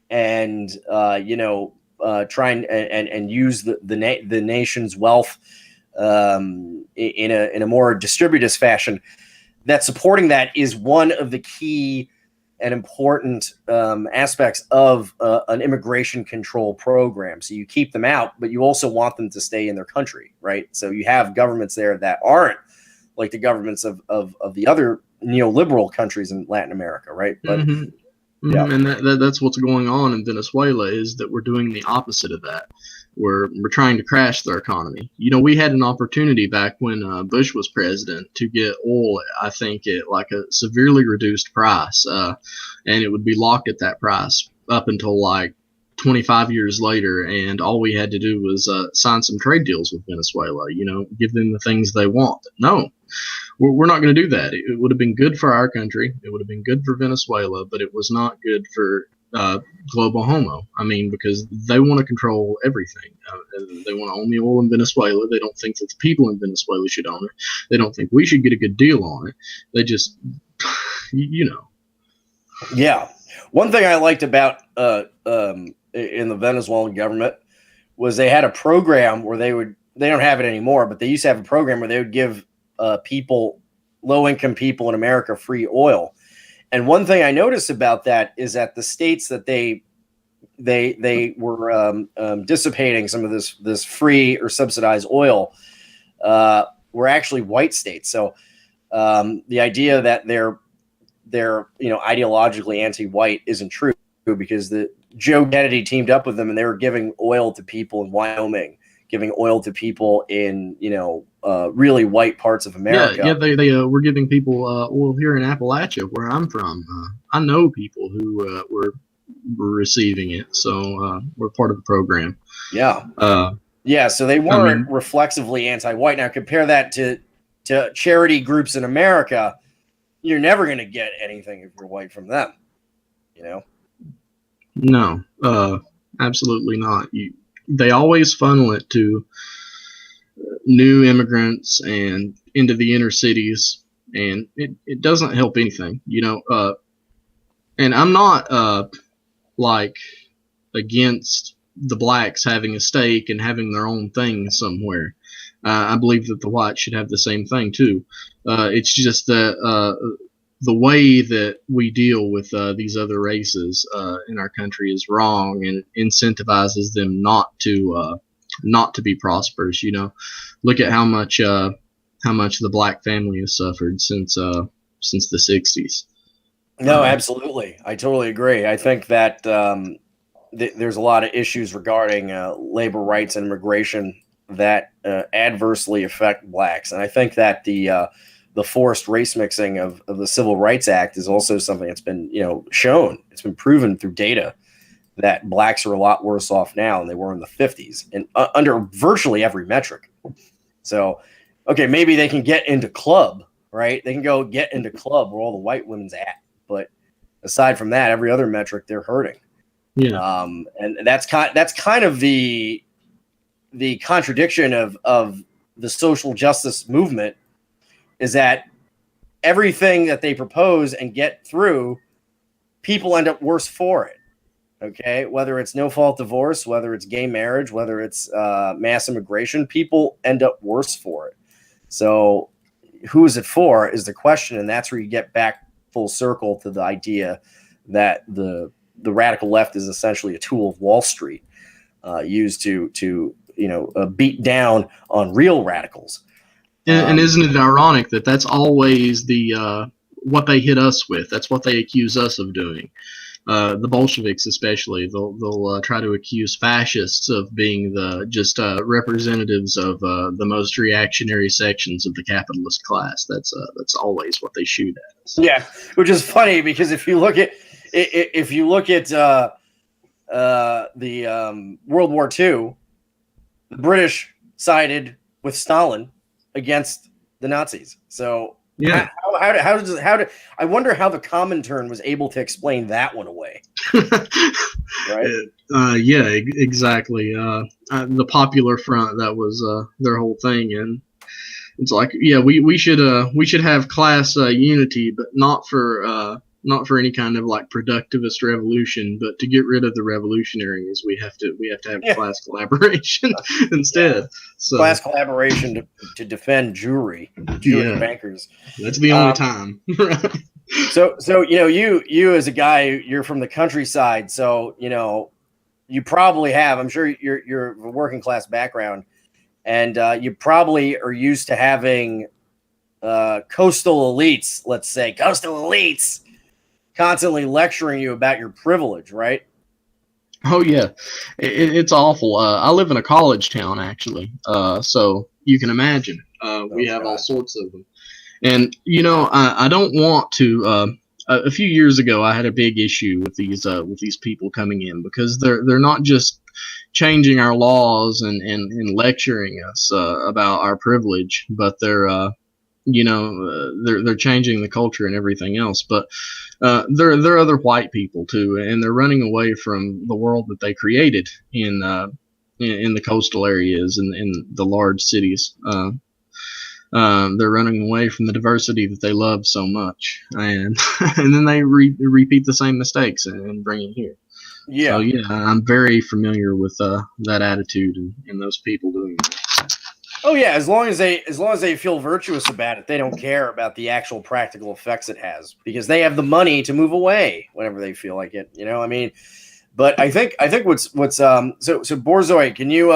and try and use the nation's wealth in a more distributist fashion, that supporting that is one of the key and important aspects of an immigration control program. So you keep them out, but you also want them to stay in their country, right? So you have governments there that aren't like the governments of the other neoliberal countries in Latin America, right? But yeah, and that's what's going on in Venezuela, is that we're doing the opposite of that. We're trying to crash their economy. We had an opportunity back when Bush was president to get oil, I think, at like a severely reduced price, and it would be locked at that price up until like 25 years later, and all we had to do was sign some trade deals with Venezuela, give them the things they want. No, we're not going to do that. It would have been good for our country. It would have been good for Venezuela, but it was not good for global homo. I mean, because they want to control everything. They want to own the oil in Venezuela. They don't think that the people in Venezuela should own it. They don't think we should get a good deal on it. They just, Yeah. One thing I liked about in the Venezuelan government was they had a program where they don't have it anymore, but they used to have a program where they would give low-income people in America free oil. And one thing I noticed about that is that the states that they were dissipating some of this free or subsidized oil were actually white states. So the idea that they're ideologically anti-white isn't true, because Joe Kennedy teamed up with them and they were giving oil to people in Wyoming, giving oil to people in really white parts of America. Yeah, they were giving people oil here in Appalachia, where I'm from. I know people who were receiving it, so we're part of the program. Yeah, so they weren't reflexively anti-white. Now compare that to charity groups in America. You're never going to get anything if you're white from them. No, absolutely not. They always funnel it to new immigrants and into the inner cities, and it doesn't help anything, and I'm not like against the blacks having a stake and having their own thing somewhere. I believe that the whites should have the same thing too. It's just that the way that we deal with these other races in our country is wrong, and incentivizes them not to be prosperous. Look at how much the black family has suffered since the 60s. No, absolutely, I totally agree. I think that there's a lot of issues regarding labor rights and immigration that adversely affect blacks, and I think that the forced race mixing of the Civil Rights Act is also something that's been shown. It's been proven through data that blacks are a lot worse off now than they were in the 50s, and under virtually every metric. So, okay, maybe they can get into club, right? They can go get into club where all the white women's at, but aside from that, every other metric they're hurting. Yeah, and that's kind of the contradiction of the social justice movement, is that everything that they propose and get through, people end up worse for it. Okay, whether it's no-fault divorce, whether it's gay marriage, whether it's mass immigration, people end up worse for it. So who is it for is the question, and that's where you get back full circle to the idea that the radical left is essentially a tool of Wall Street, used to beat down on real radicals. And isn't it ironic that that's always the what they hit us with? That's what they accuse us of doing. The Bolsheviks, especially, they'll try to accuse fascists of being just representatives of the most reactionary sections of the capitalist class. That's always what they shoot at us. Yeah, which is funny, because if you look at if you look at the World War II, the British sided with Stalin against the Nazis. So Yeah. I wonder how the Comintern was able to explain that one away. Right? Yeah, exactly. The Popular Front, that was their whole thing, and it's like, yeah, we should have class unity, but not for any kind of like productivist revolution, but to get rid of the revolutionaries, we have to have class collaboration instead. So class collaboration to defend Jewry bankers. That's the only time. So you as a guy, you're from the countryside, so you probably have. I'm sure you're a working class background, and you probably are used to having coastal elites, constantly lecturing you about your privilege, right? Oh yeah, it's awful. I live in a college town, actually, so you can imagine. We have all sorts of them, and I don't want to. A few years ago, I had a big issue with these people coming in, because they're not just changing our laws and lecturing us about our privilege, but they're changing the culture and everything else. But they're other white people too, and they're running away from the world that they created in the coastal areas and in the large cities. They're running away from the diversity that they love so much, and and then they repeat the same mistakes and bring it here. Yeah. So yeah, I'm very familiar with that attitude and those people doing it. Oh yeah, as long as they feel virtuous about it, they don't care about the actual practical effects it has, because they have the money to move away whenever they feel like it. I mean, but I think what's so Borzoi, can you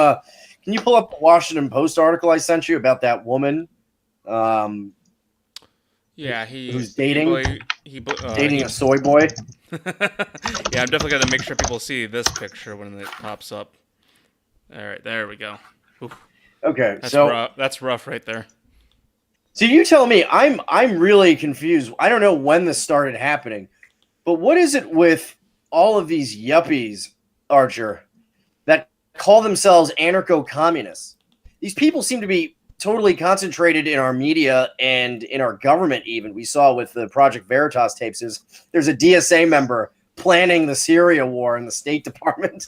pull up the Washington Post article I sent you about that woman? Who's dating a soy boy. Yeah, I'm definitely gonna make sure people see this picture when it pops up. All right, there we go. Oof. Okay, that's rough right there. So you tell me, I'm really confused. I don't know when this started happening, but what is it with all of these yuppies, Archer, that call themselves anarcho-communists? These people seem to be totally concentrated in our media and in our government. Even we saw with the Project Veritas tapes, there's a DSA member planning the Syria war in the State Department.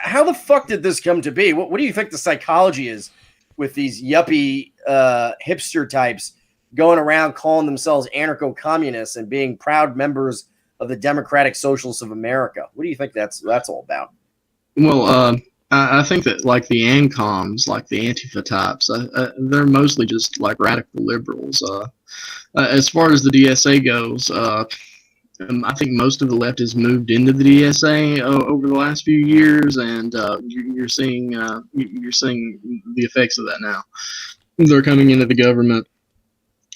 How the fuck did this come to be? What do you think the psychology is with these yuppie hipster types going around calling themselves anarcho-communists and being proud members of the Democratic Socialists of America? What do you think that's all about? Well, I think that like the ANCOMs, like the Antifa types, they're mostly just like radical liberals. As far as the DSA goes, I think most of the left has moved into the DSA over the last few years, and you're seeing the effects of that now. They're coming into the government,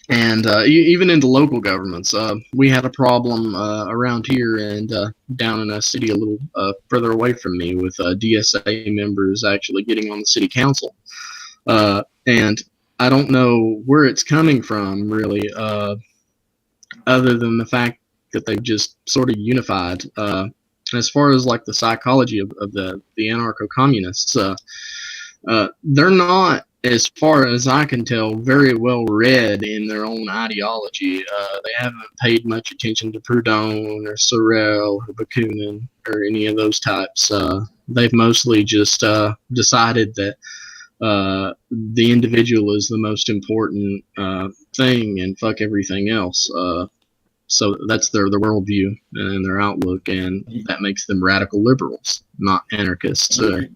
and even into local governments. We had a problem around here and down in a city a little further away from me, with DSA members actually getting on the city council, and I don't know where it's coming from really, other than the fact that they've just sort of unified. As far as like the psychology of the anarcho-communists, they're not, as far as I can tell, very well read in their own ideology. They haven't paid much attention to Proudhon or Sorel or Bakunin or any of those types. They've mostly just decided that the individual is the most important thing, and fuck everything else. So that's their worldview and their outlook, and that makes them radical liberals, not anarchists or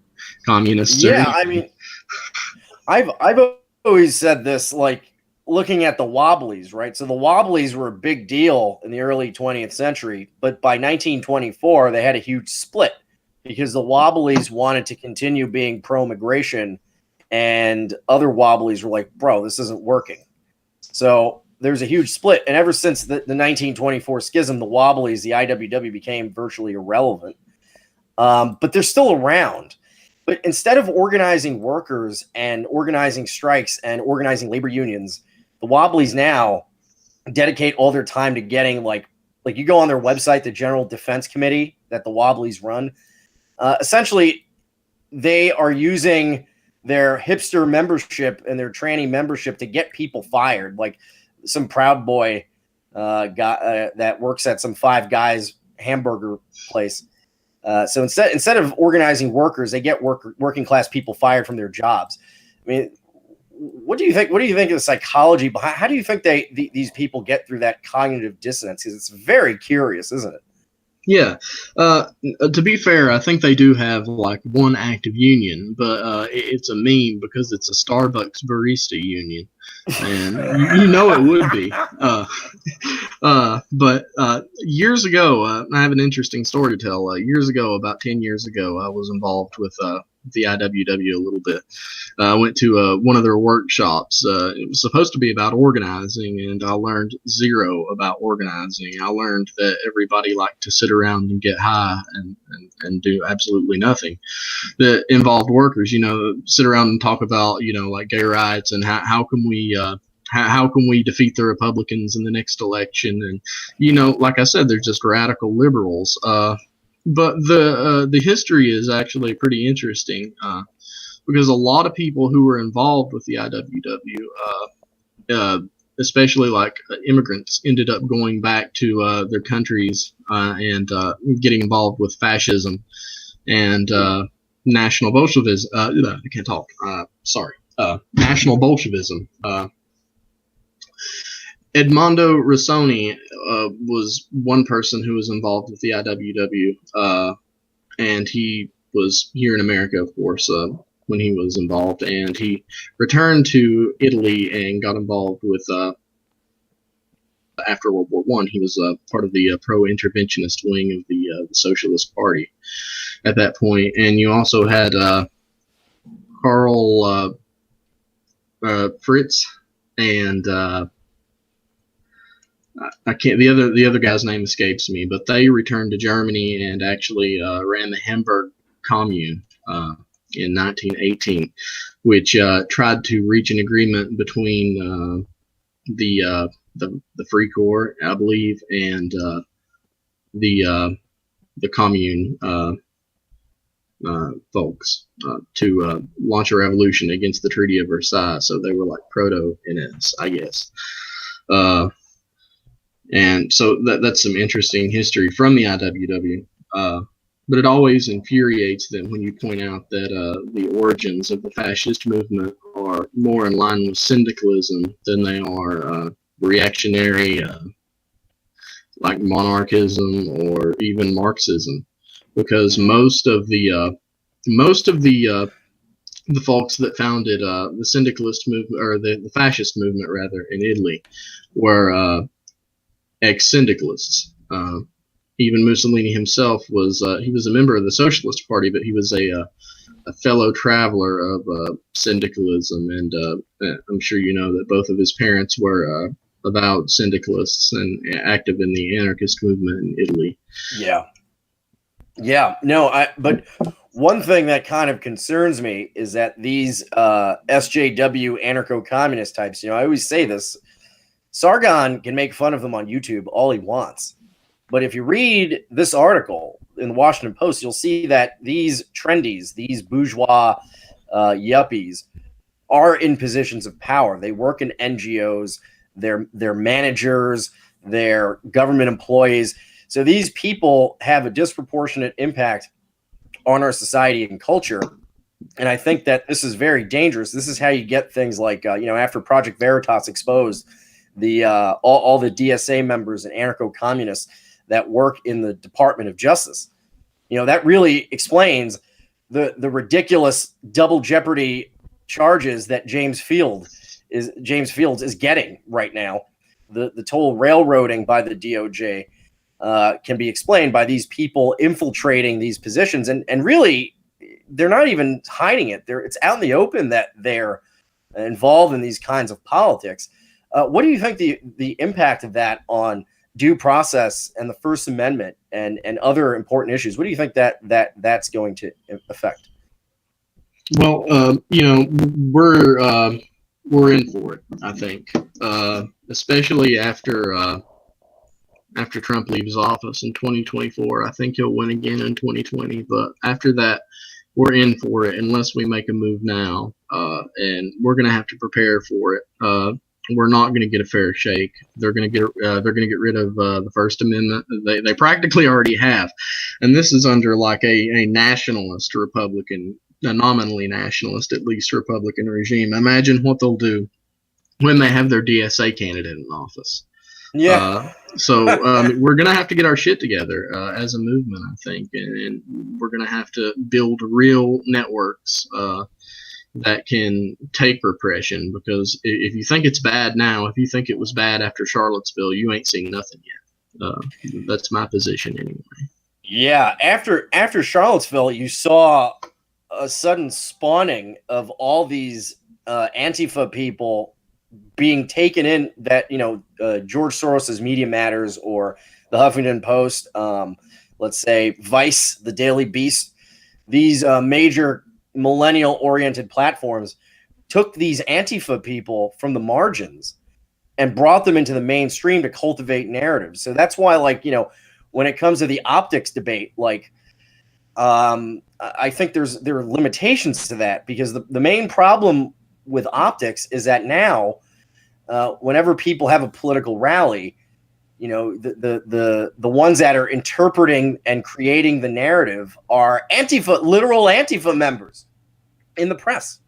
communists. Yeah, I mean, I've always said this, like looking at the Wobblies, right? So the Wobblies were a big deal in the early 20th century, but by 1924 they had a huge split, because the Wobblies wanted to continue being pro-migration, and other Wobblies were like, bro, this isn't working. So there's a huge split, and ever since the 1924 schism, the Wobblies, the IWW, became virtually irrelevant. But they're still around. But instead of organizing workers and organizing strikes and organizing labor unions, the Wobblies now dedicate all their time to getting like like you go on their website, the General Defense Committee that the Wobblies run, essentially they are using their hipster membership and their tranny membership to get people fired. Like some Proud Boy guy that works at some Five Guys hamburger place. So instead of organizing workers, they get working class people fired from their jobs. I mean, what do you think? What do you think of the psychology behind? How do you think these people get through that cognitive dissonance? Because it's very curious, isn't it? Yeah. To be fair, I think they do have like one active union, but it's a meme because it's a Starbucks barista union, and you know it would be. But years ago, I have an interesting story to tell. Years ago, about 10 years ago, I was involved with the IWW a little bit. I went to one of their workshops. It was supposed to be about organizing, and I learned zero about organizing. I learned that everybody liked to sit around and get high and do absolutely nothing that involved workers. Sit around and talk about like gay rights and how can we defeat the Republicans in the next election. And like I said, they're just radical liberals. But the history is actually pretty interesting because a lot of people who were involved with the IWW, especially like immigrants, ended up going back to their countries and getting involved with fascism and National Bolshevism. I can't talk. Sorry. National Bolshevism. Edmondo Rossoni was one person who was involved with the IWW, and he was here in America, of course, when he was involved, and he returned to Italy and got involved with, after World War I, he was part of the pro-interventionist wing of the Socialist Party at that point. And you also had Karl Fritz and I can't. The other guy's name escapes me, but they returned to Germany and actually ran the Hamburg Commune in 1918, which tried to reach an agreement between the Free Corps, I believe, and the Commune folks to launch a revolution against the Treaty of Versailles. So they were like proto-NS, I guess. And so that's some interesting history from the IWW. But it always infuriates them when you point out that the origins of the fascist movement are more in line with syndicalism than they are reactionary, like monarchism or even Marxism, because most of the folks that founded the syndicalist movement, or the fascist movement rather, in Italy, were ex-syndicalists. Even Mussolini himself was he was a member of the Socialist Party, but he was a fellow traveler of syndicalism, and I'm sure you know that both of his parents were avowed syndicalists and active in the anarchist movement in Italy. Yeah. No, but one thing that kind of concerns me is that these SJW anarcho-communist types, I always say this, Sargon can make fun of them on YouTube all he wants. But if you read this article in the Washington Post, you'll see that these trendies, these bourgeois yuppies, are in positions of power. They work in NGOs, they're managers, they're government employees. So these people have a disproportionate impact on our society and culture. And I think that this is very dangerous. This is how you get things like, after Project Veritas exposed the all the DSA members and anarcho-communists that work in the Department of Justice. That really explains the ridiculous double jeopardy charges that James Fields is getting right now. The total railroading by the DOJ can be explained by these people infiltrating these positions, and really they're not even hiding it. It's out in the open that they're involved in these kinds of politics. What do you think the impact of that on due process and the First Amendment and other important issues? What do you think that's going to affect? Well, we're in for it, I think, especially after after Trump leaves office in 2024. I think he'll win again in 2020, but after that, we're in for it unless we make a move now, and we're going to have to prepare for it. We're not going to get a fair shake. They're going to get rid of the First Amendment. They practically already have, and this is under like a nationalist Republican, a nominally nationalist at least Republican regime. Imagine what they'll do when they have their DSA candidate in office. Yeah. So we're going to have to get our shit together as a movement, I think, and we're going to have to build real networks that can take repression, because if you think it's bad now, if you think it was bad after Charlottesville, you ain't seen nothing yet. That's my position anyway. Yeah, after Charlottesville, you saw a sudden spawning of all these Antifa people being taken in, that, George Soros's Media Matters or the Huffington Post, let's say Vice, the Daily Beast, these major millennial-oriented platforms took these Antifa people from the margins and brought them into the mainstream to cultivate narratives. So that's why, when it comes to the optics debate, I think there are limitations to that, because the main problem with optics is that now, whenever people have a political rally, the ones that are interpreting and creating the narrative are literal Antifa members in the press.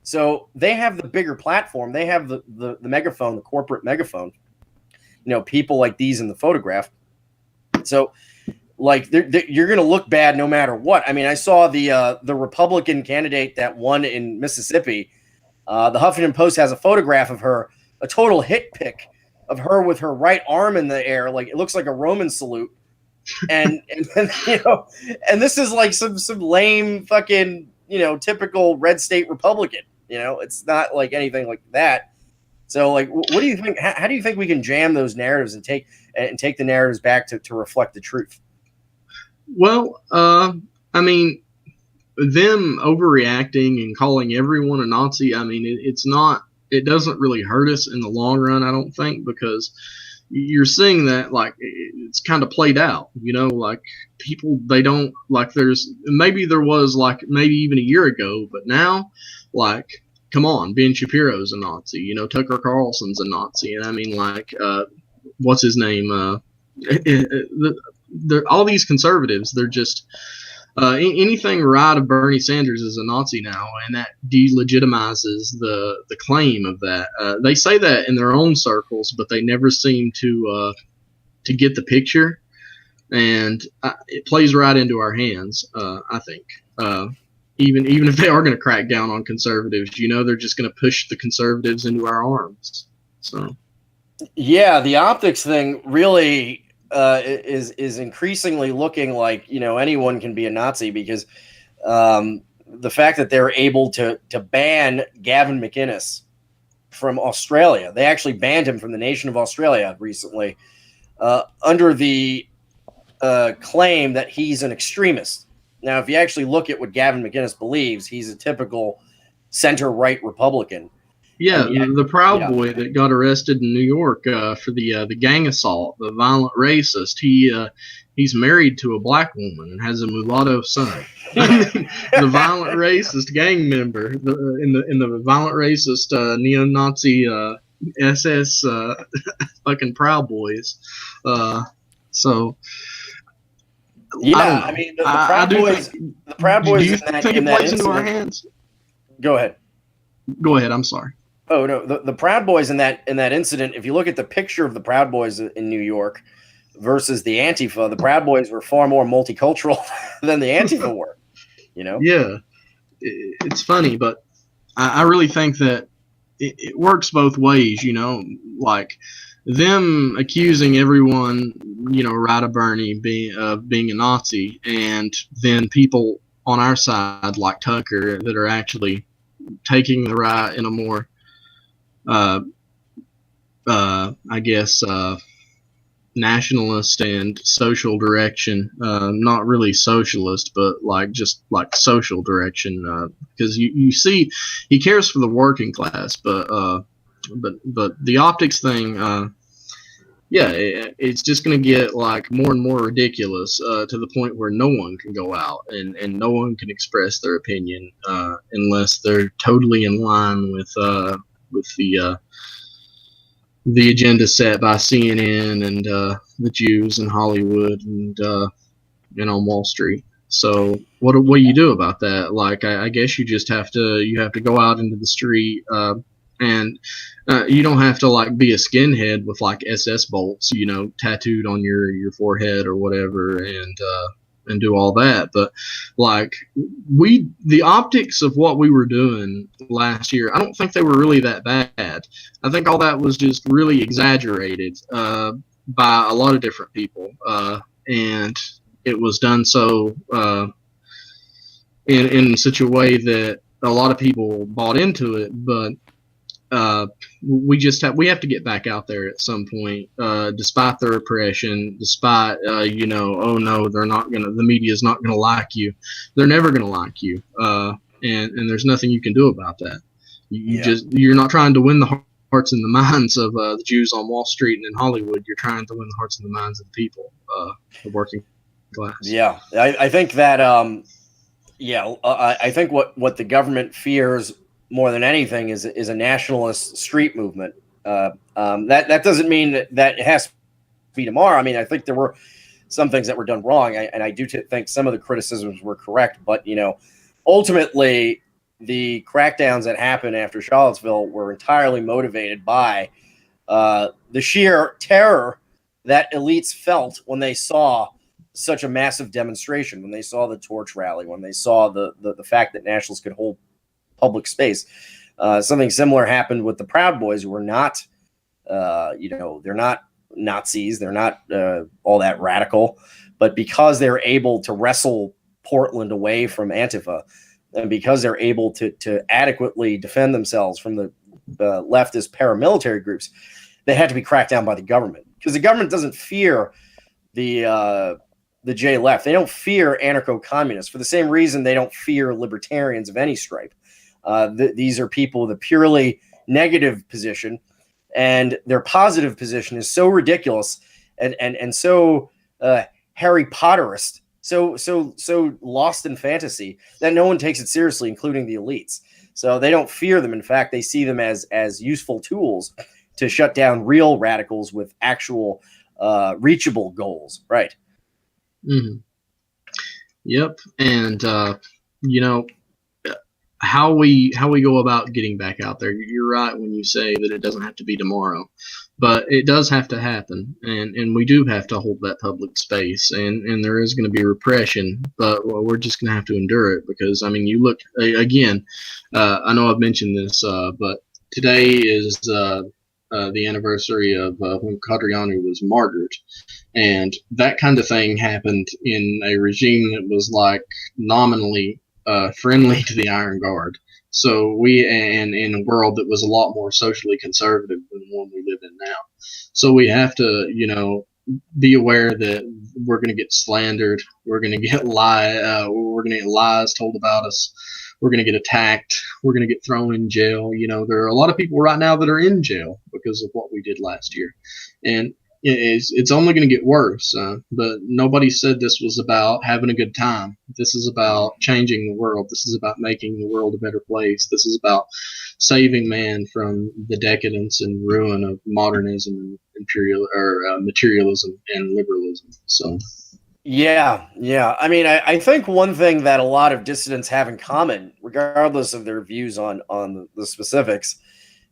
So they have the bigger platform. They have the megaphone, the corporate megaphone. People like these in the photograph. So, you're going to look bad no matter what. I mean, I saw the Republican candidate that won in Mississippi. The Huffington Post has a photograph of her, a total hit pic of her with her right arm in the air, like it looks like a Roman salute, and and this is like some lame fucking typical red state Republican. It's not like anything like that. So what do you think? How do you think we can jam those narratives and take the narratives back to reflect the truth? Well, I mean, them overreacting and calling everyone a Nazi, I mean, it doesn't really hurt us in the long run, I don't think, because you're seeing that it's kind of played out, people, they don't maybe there was maybe even a year ago, but now come on, Ben Shapiro's a Nazi, Tucker Carlson's a Nazi, and I mean what's his name, all these conservatives, they're just anything right of Bernie Sanders is a Nazi now, and that delegitimizes the claim of that. They say that in their own circles, but they never seem to get the picture, and it plays right into our hands. I think even if they are going to crack down on conservatives, they're just going to push the conservatives into our arms. So yeah, the optics thing really is increasingly looking like anyone can be a Nazi, because the fact that they're able to ban Gavin McInnes from Australia, they actually banned him from the nation of Australia recently, under the claim that he's an extremist. Now, if you actually look at what Gavin McInnes believes, he's a typical center-right Republican. Yeah, the Proud Boy that got arrested in New York for the gang assault, the violent racist. He's married to a black woman and has a mulatto son. The violent racist gang member in the violent racist neo-Nazi SS fucking Proud Boys. So yeah, I mean the Proud Boys. Do you think it plays into our hands? Go ahead. Go ahead. I'm sorry. Oh no, the Proud Boys in that incident, if you look at the picture of the Proud Boys in New York versus the Antifa, the Proud Boys were far more multicultural than the Antifa were. Yeah, it's funny, but I really think that it works both ways. Them accusing everyone, right of Bernie being a Nazi, and then people on our side like Tucker that are actually taking the right in a more I guess nationalist and social direction, not really socialist, but just social direction, because you see he cares for the working class, but the optics thing, yeah, it's just going to get like more and more ridiculous to the point where no one can go out and no one can express their opinion unless they're totally in line with the agenda set by CNN and the Jews in Hollywood and on Wall Street. So what do you do about that? Like, I guess you just have to go out into the street and you don't have to like be a skinhead with like SS bolts, tattooed on your forehead or whatever, and do all that. But like the optics of what we were doing last year, I don't think they were really that bad. I think all that was just really exaggerated by a lot of different people, and it was done so in such a way that a lot of people bought into it. But we have to get back out there at some point, despite the repression, despite oh no, the media is not gonna like you. They're never gonna like you, and there's nothing you can do about that. You're not trying to win the hearts and the minds of the Jews on Wall Street and in Hollywood. You're trying to win the hearts and the minds of the people, the working class. Yeah, I think that I think what the government fears more than anything is a nationalist street movement. That doesn't mean that it has to be tomorrow. I mean, I think there were some things that were done wrong, and I do think some of the criticisms were correct. But ultimately, the crackdowns that happened after Charlottesville were entirely motivated by the sheer terror that elites felt when they saw such a massive demonstration, when they saw the torch rally, when they saw the fact that nationalists could hold public space. Something similar happened with the Proud Boys, who were not, they're not Nazis, they're not all that radical, but because they're able to wrestle Portland away from Antifa, and because they're able to adequately defend themselves from the leftist paramilitary groups, they had to be cracked down by the government, because the government doesn't fear the J left. They don't fear anarcho-communists for the same reason they don't fear libertarians of any stripe. These are people with a purely negative position, and their positive position is so ridiculous and so Harry Potterist, so lost in fantasy that no one takes it seriously, including the elites. So they don't fear them. In fact, they see them as useful tools to shut down real radicals with actual reachable goals. Right. Mm-hmm. Yep. And how we go about getting back out there. You're right when you say that it doesn't have to be tomorrow, but it does have to happen, and we do have to hold that public space, and there is going to be repression, but we're just going to have to endure it, because I mean, you look again. I know I've mentioned this, but today is the anniversary of when Quadriano was martyred, and that kind of thing happened in a regime that was like nominally friendly to the Iron Guard. So and in a world that was a lot more socially conservative than the one we live in now. So we have to, be aware that we're going to get slandered. We're going to get we're going to get lies told about us. We're going to get attacked. We're going to get thrown in jail. There are a lot of people right now that are in jail because of what we did last year, and it's only going to get worse. But nobody said this was about having a good time. This is about changing the world. This is about making the world a better place. This is about saving man from the decadence and ruin of modernism and materialism and liberalism. So. Yeah. I mean, I think one thing that a lot of dissidents have in common, regardless of their views on the specifics,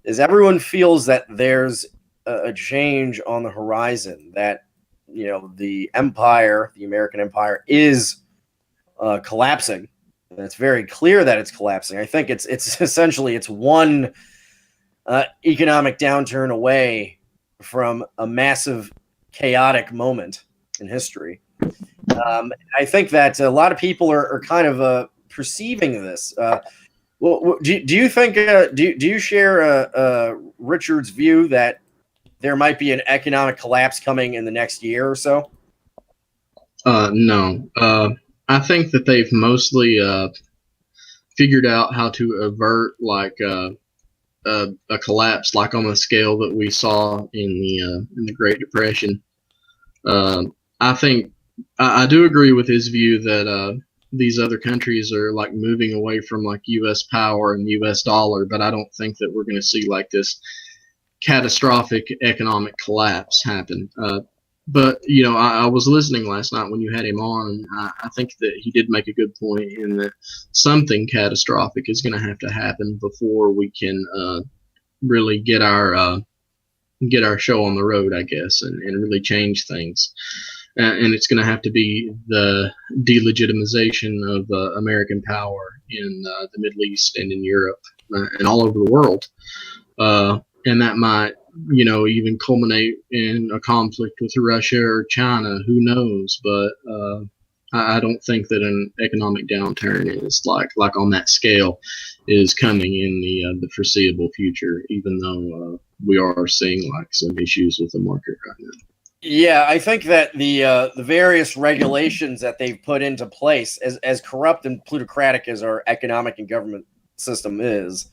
is everyone feels that there's a change on the horizon, that the empire, the American empire, is collapsing. And it's very clear that it's collapsing. I think it's essentially it's one economic downturn away from a massive chaotic moment in history. I think that a lot of people are kind of perceiving this. Well, do you think? Do you share Richard's view that there might be an economic collapse coming in the next year or so? No. I think that they've mostly figured out how to avert a collapse like on the scale that we saw in the Great Depression. I think I do agree with his view that these other countries are like moving away from like U.S. power and U.S. dollar, but I don't think that we're going to see like this catastrophic economic collapse happen. But I was listening last night when you had him on, and I think that he did make a good point in that something catastrophic is going to happen before we can really get our show on the road, I guess, and really change things. And it's going to have to be the delegitimization of American power in the Middle East and in Europe and all over the world. And that might, even culminate in a conflict with Russia or China. Who knows? But I don't think that an economic downturn is like on that scale is coming in the foreseeable future, even though we are seeing like some issues with the market right now. Yeah, I think that the various regulations that they've put into place, as corrupt and plutocratic as our economic and government system is,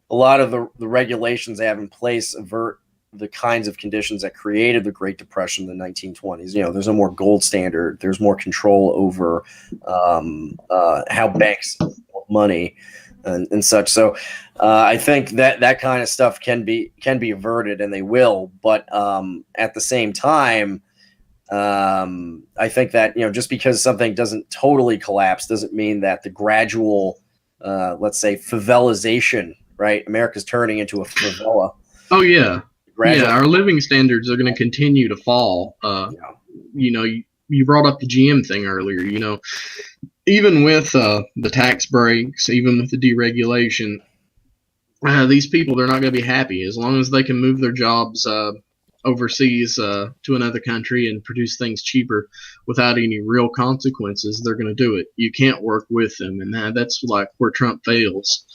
a lot of the regulations they have in place avert the kinds of conditions that created the Great Depression in the 1920s. There's no more gold standard. There's more control over how banks hold money and such. So I think that kind of stuff can be averted, and they will. But at the same time, I think that just because something doesn't totally collapse doesn't mean that the gradual, let's say, favelization. Right, America's turning into a favela. Oh yeah, our living standards are going to continue to fall. You brought up the GM thing earlier. Even with the tax breaks, even with the deregulation, these people, they're not going to be happy as long as they can move their jobs overseas to another country and produce things cheaper without any real consequences. They're going to do it. You can't work with them, and that's like where Trump fails.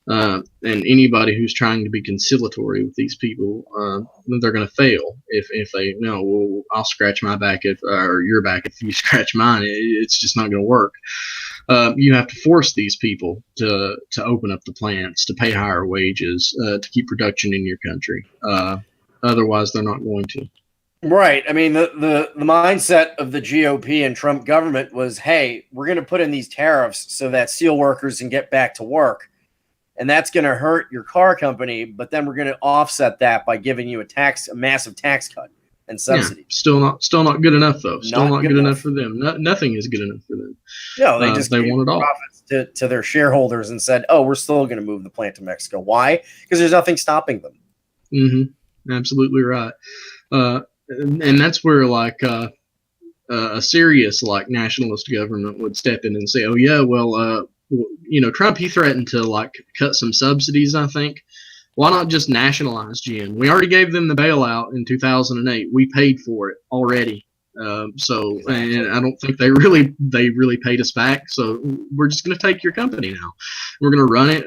And anybody who's trying to be conciliatory with these people, they're going to fail if they well, I'll scratch my back or your back if you scratch mine. It's just not going to work. You have to force these people to open up the plants, to pay higher wages, to keep production in your country. Otherwise, they're not going to. Right. I mean, the mindset of the GOP and Trump government was, hey, we're going to put in these tariffs so that steel workers can get back to work. And that's going to hurt your car company, but then we're going to offset that by giving you a massive tax cut and subsidy. Yeah, still not good enough though. Still not good enough for them. Nothing is good enough for them. No, they just gave want it all. Profits to their shareholders and said, "Oh, we're still going to move the plant to Mexico." Why? Because there's nothing stopping them. Mm-hmm. Absolutely right. And that's where like a serious like nationalist government would step in and say, "Oh yeah, well." Trump, he threatened to like cut some subsidies, I think. Why not just nationalize GM? We already gave them the bailout in 2008. We paid for it already. And I don't think they really paid us back. So we're just going to take your company now. We're going to run it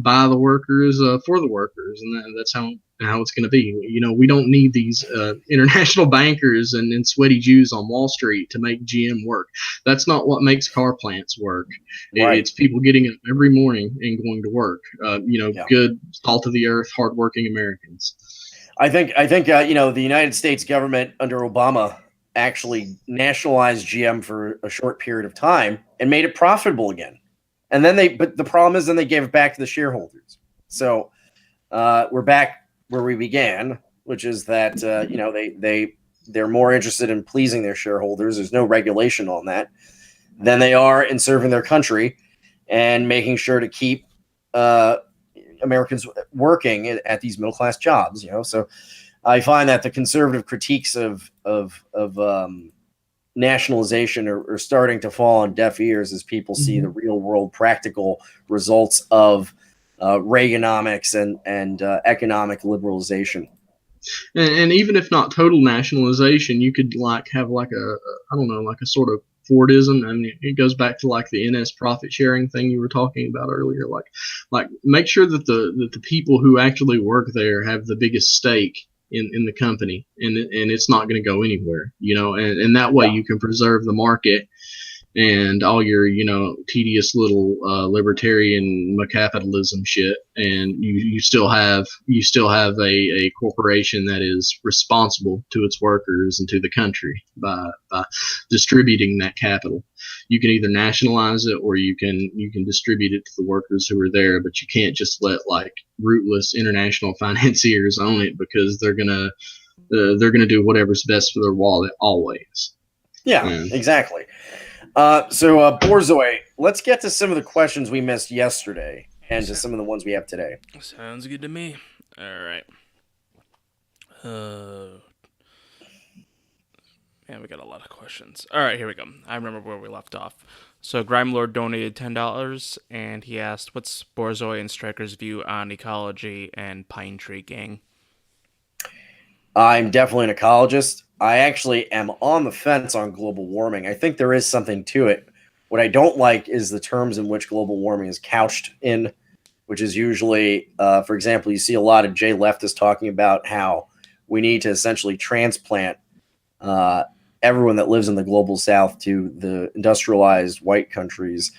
by the workers for the workers, and that's how it's going to be. We don't need these international bankers and sweaty Jews on Wall Street to make GM work. That's not what makes car plants work. Right. It's people getting up every morning and going to work. Good, salt of the earth, hardworking Americans. I think the United States government under Obama actually nationalized GM for a short period of time and made it profitable again. And then but the problem is then they gave it back to the shareholders. So we're back where we began, which is that, they're more interested in pleasing their shareholders. There's no regulation on that than they are in serving their country and making sure to keep Americans working at these middle-class jobs, So I find that the conservative critiques of nationalization are starting to fall on deaf ears as people see the real world practical results of Reaganomics and economic liberalization. And even if not total nationalization, you could have a sort of Fordism. I mean, it goes back to like the NS profit sharing thing you were talking about earlier. Like make sure that the people who actually work there have the biggest stake in the company, and it's not going to go anywhere, and that way you can preserve the market and all your, tedious little libertarian capitalism shit, and you still have a corporation that is responsible to its workers and to the country by distributing that capital. You can either nationalize it, or you can distribute it to the workers who are there, but you can't just let like rootless international financiers own it, because they're gonna do whatever's best for their wallet always. Yeah, exactly. So Borzoi, let's get to some of the questions we missed yesterday and to some of the ones we have today. Sounds good to me. All right. Man, we got a lot of questions. All right, here we go. I remember where we left off. So Grime Lord donated $10, and he asked, "What's Borzoi and Stryker's view on ecology and Pine Tree Gang?" I'm definitely an ecologist. I actually am on the fence on global warming. I think there is something to it. What I don't like is the terms in which global warming is couched in, which is usually, for example, you see a lot of Jay leftists talking about how we need to essentially transplant everyone that lives in the global south to the industrialized white countries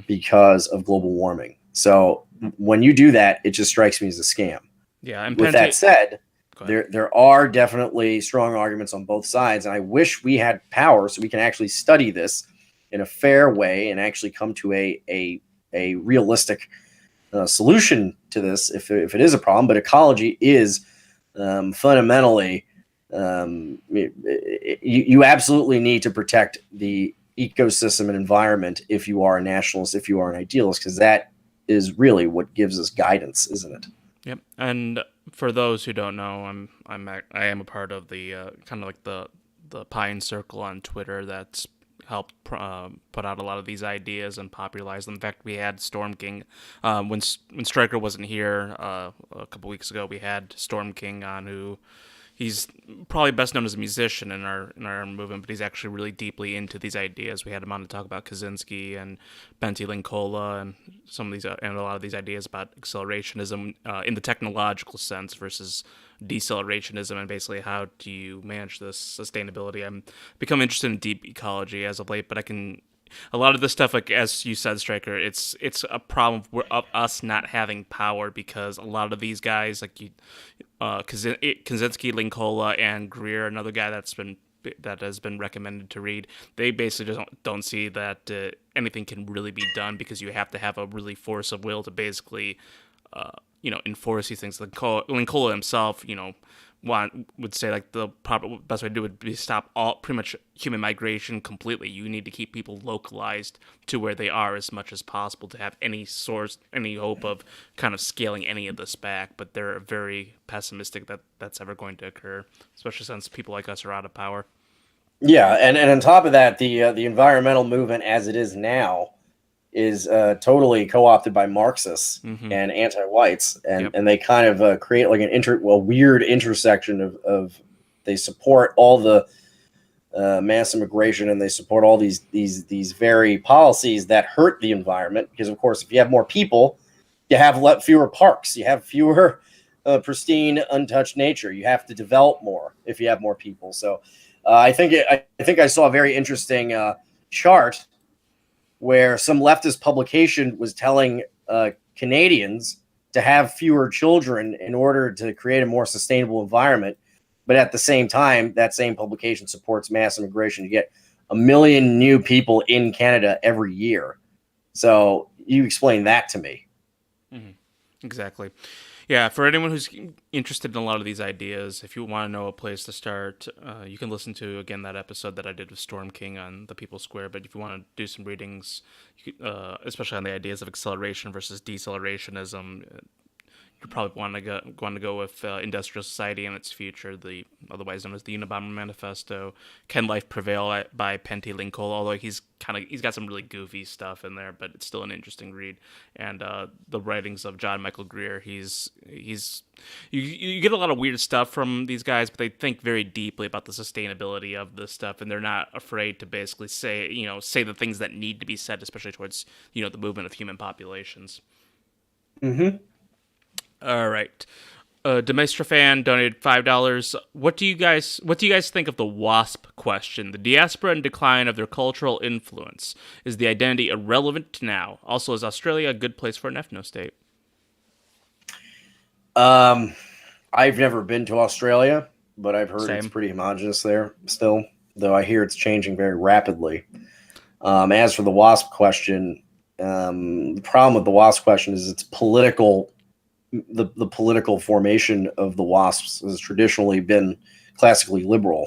because of global warming. So when you do that, it just strikes me as a scam. Yeah, and with that said, there are definitely strong arguments on both sides, and I wish we had power so we can actually study this in a fair way and actually come to a realistic solution to this if it is a problem. But ecology is fundamentally, you absolutely need to protect the ecosystem and environment if you are a nationalist, if you are an idealist, because that is really what gives us guidance, isn't it? Yep. And for those who don't know, I am a part of the kind of like the Pine Circle on Twitter that's helped put out a lot of these ideas and popularize them. In fact, we had Storm King when Stryker wasn't here a couple weeks ago. We had Storm King on, who he's probably best known as a musician in our movement, but he's actually really deeply into these ideas. We had him on to talk about Kaczynski and Pentti Linkola and some of these and a lot of these ideas about accelerationism in the technological sense versus decelerationism, and basically how do you manage this sustainability. I'm become interested in deep ecology as of late, but a lot of this stuff, like as you said, Stryker, it's a problem of us not having power, because a lot of these guys, like Kaczynski, Linkola, and Greer, another guy that has been recommended to read, they basically just don't see that anything can really be done, because you have to have a really force of will to basically enforce these things. Linkola himself, would say like the best way to do it would be stop pretty much human migration completely. You need to keep people localized to where they are as much as possible to have any hope of kind of scaling any of this back. But they're very pessimistic that that's ever going to occur, especially since people like us are out of power. Yeah, and on top of that, the environmental movement as it is now is totally co-opted by Marxists and anti-whites, and they kind of create like weird intersection of they support all the mass immigration, and they support all these very policies that hurt the environment, because of course if you have more people, you have fewer parks, you have fewer pristine untouched nature, you have to develop more if you have more people. So I think I saw a very interesting chart where some leftist publication was telling Canadians to have fewer children in order to create a more sustainable environment. But at the same time, that same publication supports mass immigration. You get 1 million new people in Canada every year. So you explain that to me. Exactly. Yeah, for anyone who's interested in a lot of these ideas, if you want to know a place to start, you can listen to, again, that episode that I did with Storm King on the People's Square. But if you want to do some readings, especially on the ideas of acceleration versus decelerationism, you probably want to go with Industrial Society and Its Future, the otherwise known as the Unabomber Manifesto. Can Life Prevail by Pentti Linkola, although he's got some really goofy stuff in there, but it's still an interesting read. And the writings of John Michael Greer, you get a lot of weird stuff from these guys, but they think very deeply about the sustainability of this stuff, and they're not afraid to basically say the things that need to be said, especially towards the movement of human populations. Mm-hmm. All right. Demastrafan donated $5. What do you guys think of the WASP question? The diaspora and decline of their cultural influence. Is the identity irrelevant now? Also, is Australia a good place for an ethno-state? I've never been to Australia, but I've heard it's Same. pretty homogenous there still, though I hear it's changing very rapidly. As for the WASP question, the problem with the WASP question is it's political. The political formation of the WASPs has traditionally been classically liberal.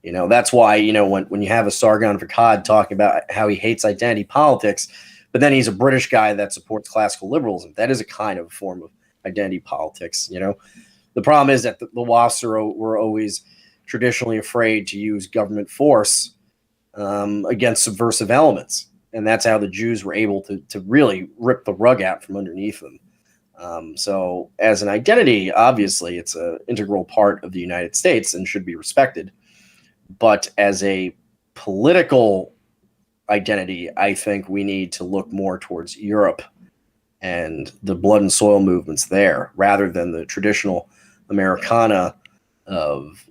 That's why, when you have a Sargon Akkad talking about how he hates identity politics, but then he's a British guy that supports classical liberalism, that is a kind of form of identity politics. The problem is that the WASPs were always traditionally afraid to use government force against subversive elements. And that's how the Jews were able to really rip the rug out from underneath them. So as an identity, obviously, it's an integral part of the United States and should be respected. But as a political identity, I think we need to look more towards Europe and the blood and soil movements there, rather than the traditional Americana of,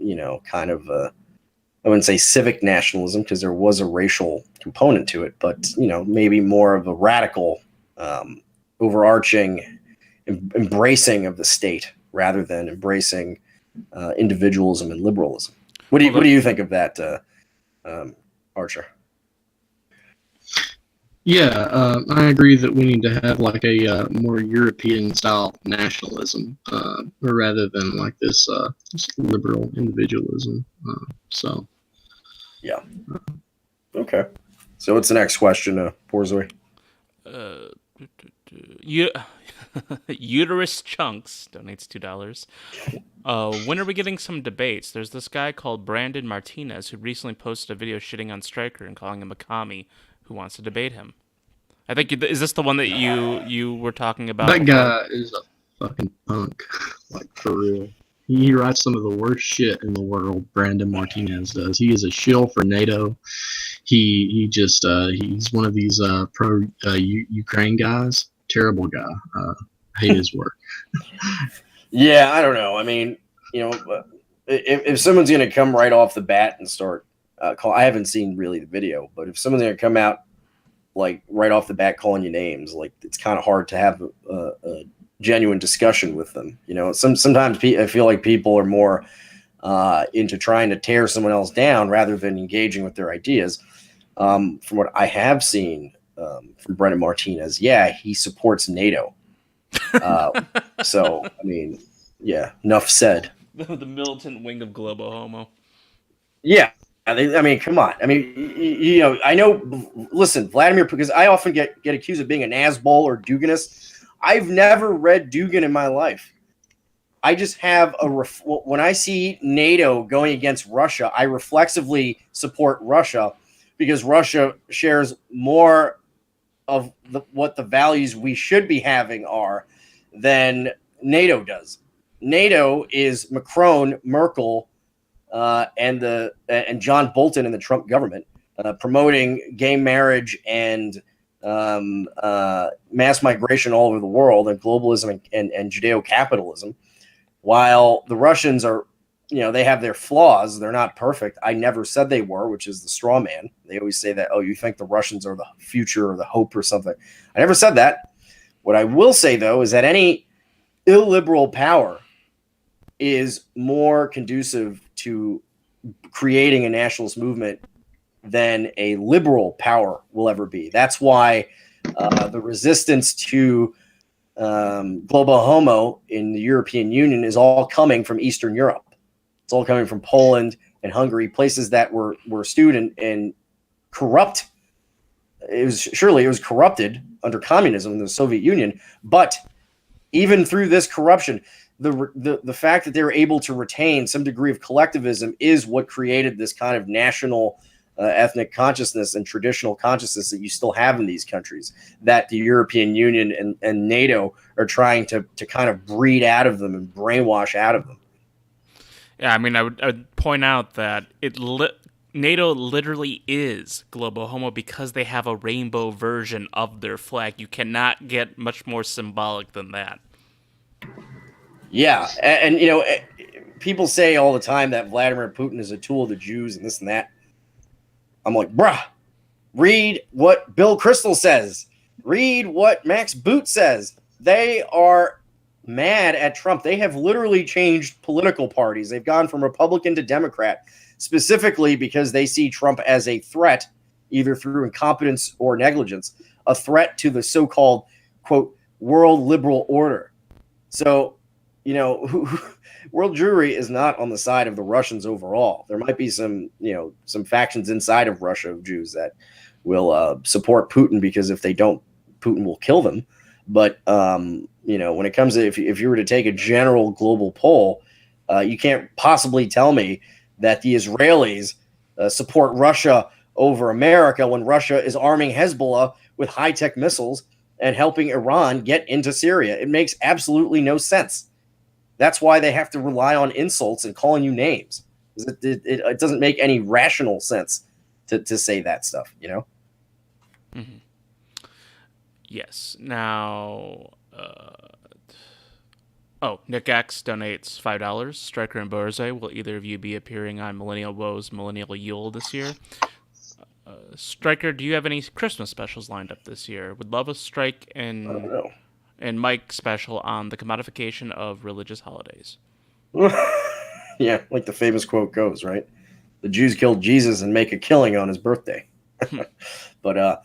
kind of I wouldn't say civic nationalism, because there was a racial component to it, but, maybe more of a radical, overarching embracing of the state rather than embracing individualism and liberalism. What do you think of that, Archer? Yeah, I agree that we need to have like a more European style nationalism, rather than like this liberal individualism. Yeah. Okay. So what's the next question, Borzoi? Uterus Chunks donates $2. When are we getting some debates? There's this guy called Brandon Martinez who recently posted a video shitting on Stryker and calling him a commie who wants to debate him. I think is this the one that you were talking about? That guy is a fucking punk, like for real. He writes some of the worst shit in the world. Brandon Martinez does. He is a shill for NATO. He's one of these pro Ukraine guys. Terrible guy. Hate his work. Yeah, I don't know. I mean, if someone's going to come right off the bat and start I haven't seen really the video, but if someone's going to come out like right off the bat calling you names, like it's kind of hard to have a genuine discussion with them. Sometimes I feel like people are more into trying to tear someone else down rather than engaging with their ideas. From what I have seen from Brendan Martinez, yeah, he supports NATO. So, I mean, yeah, enough said. The militant wing of Globo Homo. Yeah. I mean, come on. I mean, I know, listen, Vladimir, because I often get accused of being a Nazbol or Duganist. I've never read Dugan in my life. I just have when I see NATO going against Russia, I reflexively support Russia because Russia shares more of what the values we should be having are than NATO does. NATO is Macron, Merkel, and John Bolton in the Trump government promoting gay marriage and mass migration all over the world and globalism and Judeo-capitalism, while the Russians are, they have their flaws. They're not perfect. I never said they were, which is the straw man. They always say that, oh, you think the Russians are the future or the hope or something. I never said that. What I will say, though, is that any illiberal power is more conducive to creating a nationalist movement than a liberal power will ever be. That's why the resistance to global homo in the European Union is all coming from Eastern Europe. It's all coming from Poland and Hungary, places that were stewed and corrupt. It was corrupted under communism in the Soviet Union, but even through this corruption, the fact that they were able to retain some degree of collectivism is what created this kind of national ethnic consciousness and traditional consciousness that you still have in these countries, that the European Union and NATO are trying to kind of breed out of them and brainwash out of them. Yeah, I mean, I would point out that NATO literally is global homo because they have a rainbow version of their flag. You cannot get much more symbolic than that. Yeah, and you know, people say all the time that Vladimir Putin is a tool of the Jews and this and that. I'm like, bruh, read what Bill Kristol says. Read what Max Boot says. They are mad at Trump. They have literally changed political parties. They've gone from Republican to Democrat, specifically because they see Trump as a threat, either through incompetence or negligence, a threat to the so-called, quote, world liberal order. So, you know, world Jewry is not on the side of the Russians overall. There might be some, you know, some factions inside of Russia of Jews that will support Putin because if they don't, Putin will kill them. But, you know, when it comes to if you were to take a general global poll, you can't possibly tell me that the Israelis support Russia over America when Russia is arming Hezbollah with high-tech missiles and helping Iran get into Syria. It makes absolutely no sense. That's why they have to rely on insults and calling you names. It doesn't make any rational sense to say that stuff, you know? Mm-hmm. Yes. Now, Nick X donates $5. Stryker and Borzoi, will either of you be appearing on Millennial Woe's Millennial Yule this year? Stryker, do you have any Christmas specials lined up this year? Would love a Strike and Mike special on the commodification of religious holidays. Yeah, like the famous quote goes, right? The Jews killed Jesus and make a killing on his birthday. But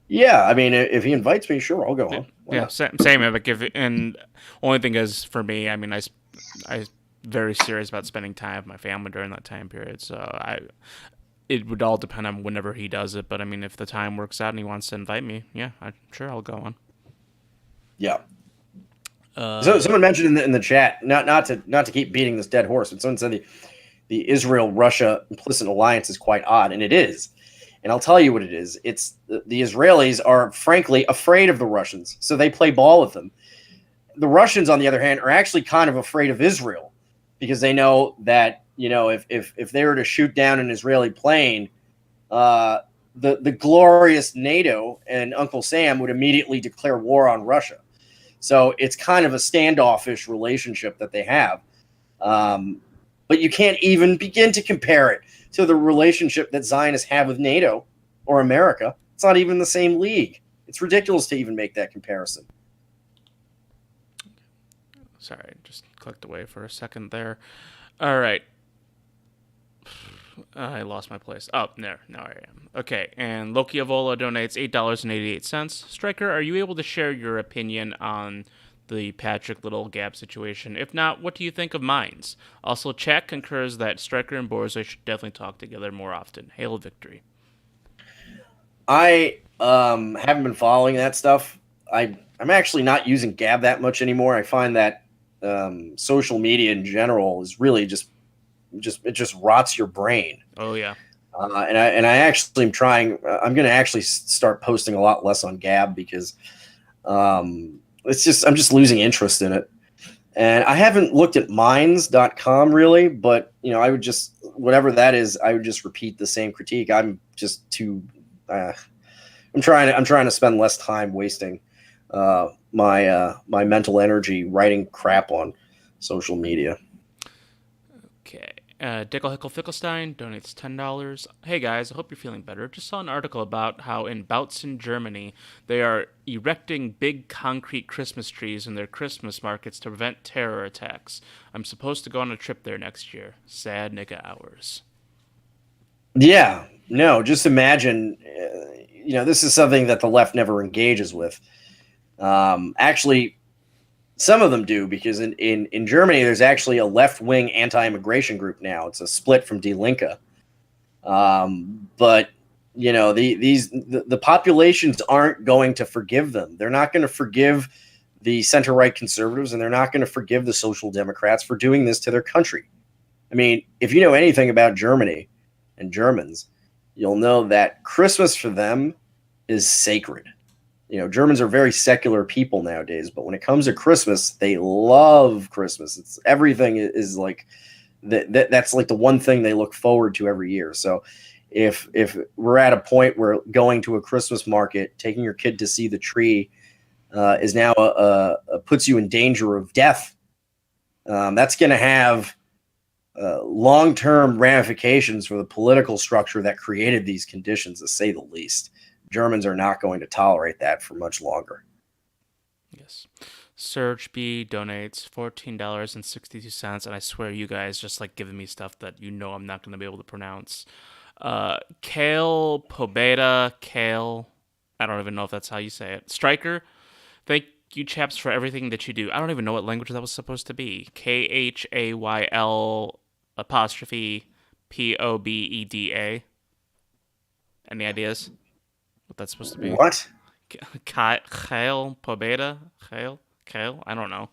yeah, I mean, if he invites me, sure, I'll go on. Yeah, same. And only thing is, for me, I mean, I very serious about spending time with my family during that time period. So it would all depend on whenever he does it. But I mean, if the time works out and he wants to invite me, yeah, sure, I'll go on. Yeah. So someone mentioned in the chat, not to keep beating this dead horse, but someone said the Israel-Russia implicit alliance is quite odd, and it is. And I'll tell you what it is. It's the Israelis are frankly afraid of the Russians, so they play ball with them. The Russians, on the other hand, are actually kind of afraid of Israel because they know that, you know, if they were to shoot down an Israeli plane, the glorious NATO and Uncle Sam would immediately declare war on Russia. So it's kind of a standoffish relationship that they have. But you can't even begin to compare it to the relationship that Zionists have with NATO or America. It's not even the same league. It's ridiculous to even make that comparison. Sorry, just clicked away for a second there. All right. I lost my place. Oh, there. Now I am. Okay, and Loki Avola donates $8.88. Stryker, are you able to share your opinion on the Patrick Little Gap situation? If not, what do you think of Mines? Also, chat concurs that Stryker and Borzoi should definitely talk together more often. Hail victory. I haven't been following that stuff. I'm actually not using Gab that much anymore. I find that social media in general is really just rots your brain. Oh yeah. And I actually am trying. I'm going to actually start posting a lot less on Gab because I'm just losing interest in it. And I haven't looked at minds.com really, but you know, I would just whatever that is, I would just repeat the same critique. I'm just too. I'm trying to spend less time wasting my mental energy writing crap on social media. Okay. Dickel Hickle Fickelstein donates $10. Hey guys, I hope you're feeling better. Just saw an article about how in Bautzen, Germany, they are erecting big concrete Christmas trees in their Christmas markets to prevent terror attacks. I'm supposed to go on a trip there next year. Sad nigga hours. Yeah, no, just imagine, you know, this is something that the left never engages with. Actually, some of them do, because in Germany, there's actually a left-wing anti-immigration group now. It's a split from Die Linke. But, you know, the populations aren't going to forgive them. They're not going to forgive the center-right conservatives, and they're not going to forgive the social democrats for doing this to their country. I mean, if you know anything about Germany and Germans, you'll know that Christmas for them is sacred. You know, Germans are very secular people nowadays, but when it comes to Christmas, they love Christmas. It's everything is like that's like the one thing they look forward to every year. So if we're at a point where going to a Christmas market, taking your kid to see the tree is now puts you in danger of death that's going to have long-term ramifications for the political structure that created these conditions, to say the least. Germans are not going to tolerate that for much longer. Yes. Serge B donates $14.62, and I swear you guys just like giving me stuff that you know I'm not going to be able to pronounce. Kale Pobeda, Kale, I don't even know if that's how you say it. Striker, thank you chaps for everything that you do. I don't even know what language that was supposed to be. KHAYL apostrophe POBEDA. Any ideas what that's supposed to be? What? Kale Pobeda? Kale? I don't know.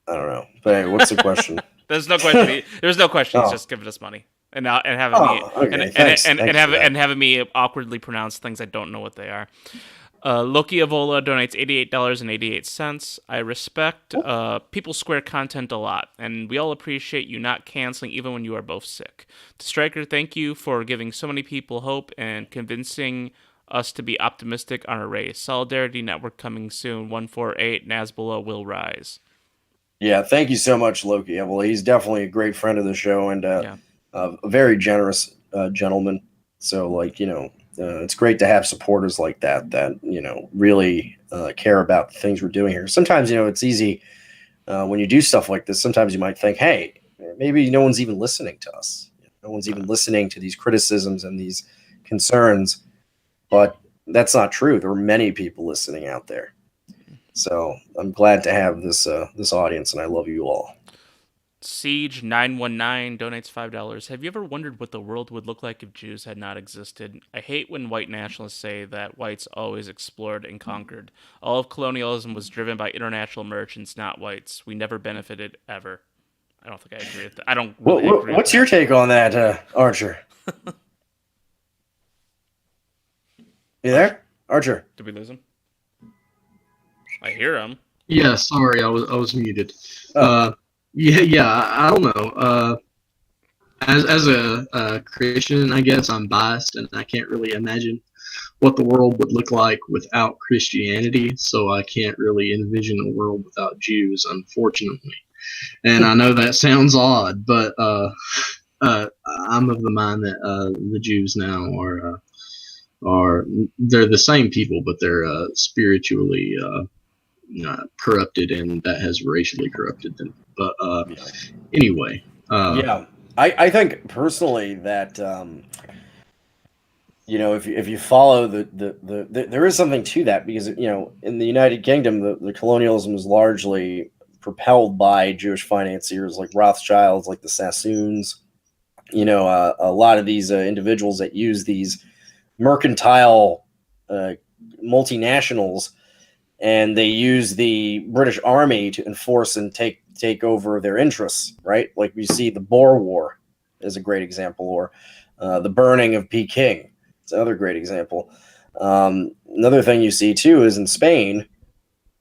I don't know. But hey, what's the question? There's no question. There's no question. He's Oh. just giving us money and having me Okay. Thanks for that. and having me awkwardly pronounce things I don't know what they are. Loki Avola donates $88.88. I respect People Square content a lot, and we all appreciate you not canceling even when you are both sick. To Stryker, thank you for giving so many people hope and convincing us to be optimistic on our race. Solidarity Network coming soon. 148 Nazbol will rise. Yeah, thank you so much, Loki. Well, he's definitely a great friend of the show and a very generous gentleman. So, it's great to have supporters like that really care about the things we're doing here. Sometimes, it's easy when you do stuff like this. Sometimes you might think, hey, maybe no one's even listening to us. No one's even listening to these criticisms and these concerns. But that's not true. There are many people listening out there. So I'm glad to have this audience, and I love you all. Siege919 donates $5. Have you ever wondered what the world would look like if Jews had not existed? I hate when white nationalists say that whites always explored and conquered. All of colonialism was driven by international merchants, not whites. We never benefited ever. I don't think I agree with that. I don't really agree with that. What's your take on that, Archer? You there? Archer? Did we lose him? I hear him. Yeah, sorry, I was muted. Oh. I don't know. As a Christian, I guess I'm biased, and I can't really imagine what the world would look like without Christianity. So I can't really envision a world without Jews, unfortunately. And I know that sounds odd, but I'm of the mind that the Jews now are they're the same people, but they're spiritually corrupted, and that has racially corrupted them. But anyway, I think personally that if you follow the there is something to that, because in the United Kingdom the colonialism was largely propelled by Jewish financiers like Rothschilds, like the Sassoons, a lot of these individuals that use these mercantile multinationals, and they use the British Army to enforce and take over their interests, right? Like we see the Boer War is a great example, or the burning of Peking. It's another great example. Another thing you see too is in Spain,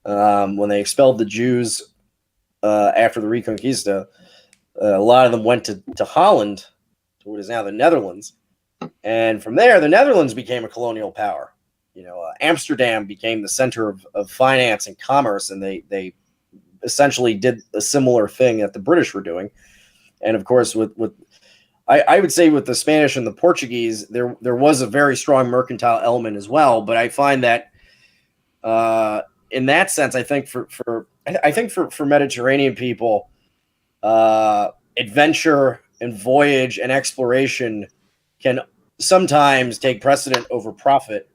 when they expelled the Jews after the Reconquista, a lot of them went to Holland, to what is now the Netherlands. And from there, the Netherlands became a colonial power. Amsterdam became the center of finance and commerce, and they essentially did a similar thing that the British were doing. And of course, I would say with the Spanish and the Portuguese, there was a very strong mercantile element as well. But I find that in that sense, I think for Mediterranean people, adventure and voyage and exploration can sometimes take precedent over profit.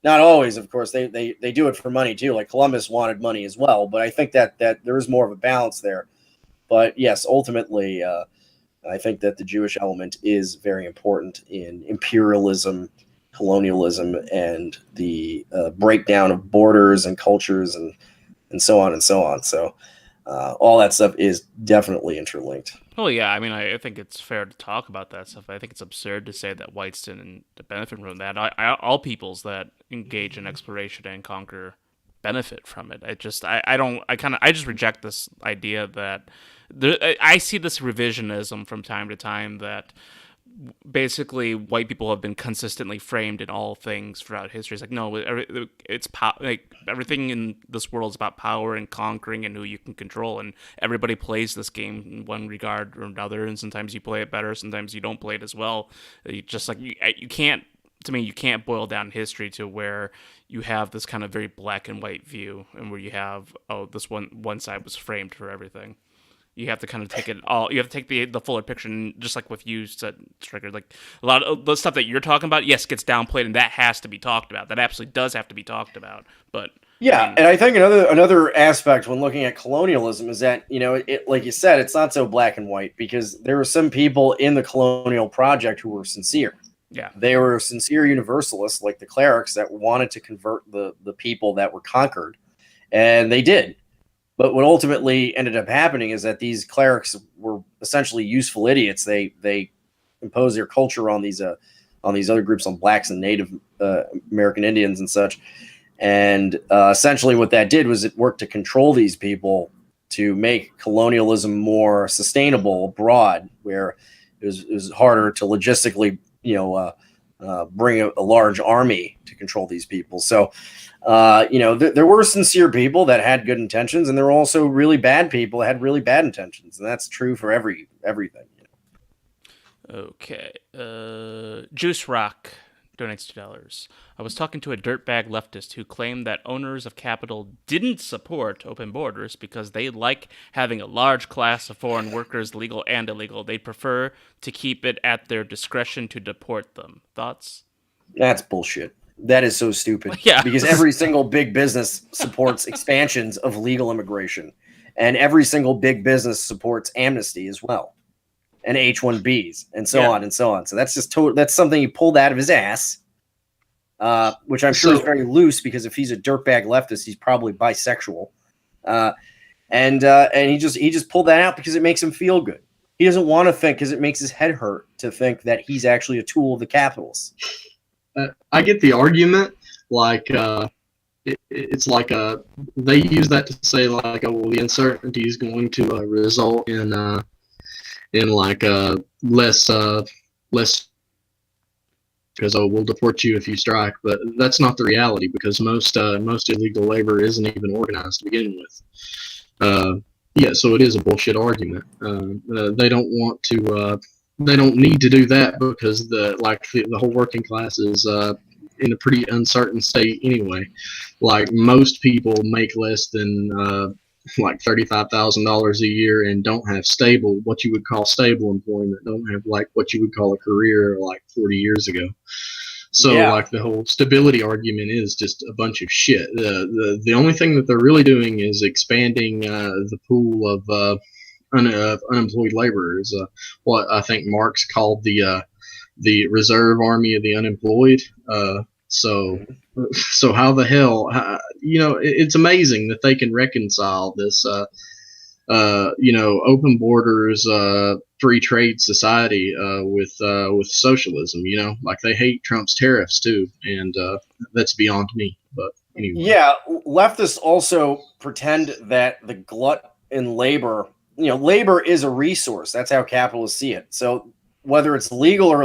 Not always, of course. They do it for money too. Like Columbus wanted money as well, but I think that there is more of a balance there. But yes, ultimately, I think that the Jewish element is very important in imperialism, colonialism, and the breakdown of borders and cultures and so on and so on. So all that stuff is definitely interlinked. Well, yeah, I mean, I think it's fair to talk about that stuff. I think it's absurd to say that whites didn't benefit from that. All peoples that engage in exploration and conquer benefit from it. I just reject this idea that I see this revisionism from time to time that basically white people have been consistently framed in all things throughout history. It's like, no, it's like everything in this world is about power and conquering and who you can control, and everybody plays this game in one regard or another, and sometimes you play it better, sometimes you don't play it as well. You can't, to me, you can't boil down history to where you have this kind of very black and white view, and where you have, oh, this one side was framed for everything. You have to kind of take it all. You have to take the fuller picture, and just like with you said, Stricker, like a lot of the stuff that you're talking about, yes, gets downplayed, and that has to be talked about. That absolutely does have to be talked about. But yeah, and I think another aspect when looking at colonialism is that, it, like you said, it's not so black and white, because there were some people in the colonial project who were sincere. Yeah, they were sincere universalists, like the clerics, that wanted to convert the people that were conquered, and they did. But what ultimately ended up happening is that these clerics were essentially useful idiots. They imposed their culture on these other groups, on blacks and Native American Indians and such. And essentially what that did was it worked to control these people, to make colonialism more sustainable abroad, where it was harder to logistically, bring a large army to control these people. So, there were sincere people that had good intentions, and there were also really bad people that had really bad intentions, and that's true for everything. Okay. Juice Rock donates $2. I was talking to a dirtbag leftist who claimed that owners of capital didn't support open borders because they like having a large class of foreign workers, legal and illegal. They prefer to keep it at their discretion to deport them. Thoughts? That's bullshit. That is so stupid. Yeah. Because every single big business supports expansions of legal immigration, and every single big business supports amnesty as well, and H-1Bs, and so on and so on. So that's just that's something he pulled out of his ass, which I'm sure is very loose, because if he's a dirtbag leftist, he's probably bisexual, and he just pulled that out because it makes him feel good. He doesn't want to think, because it makes his head hurt to think that he's actually a tool of the capitalists. I get the argument, like it's like they use that to say, like, oh, well, the uncertainty is going to result in like less because, oh, we'll deport you if you strike. But that's not the reality, because most illegal labor isn't even organized to begin with. Yeah, so it is a bullshit argument. They don't want to. They don't need to do that, because the whole working class is in a pretty uncertain state anyway. Like, most people make less than like $35,000 a year and don't have what you would call stable employment. Don't have like what you would call a career like 40 years ago. So like the whole stability argument is just a bunch of shit. The only thing that they're really doing is expanding the pool of unemployed laborers, what I think Marx called the reserve army of the unemployed. So how the hell, it's amazing that they can reconcile this, open borders, free trade society with socialism. Like, they hate Trump's tariffs too, and that's beyond me. But anyway. Yeah, leftists also pretend that the glut in labor. Labor is a resource. That's how capitalists see it. So whether it's legal or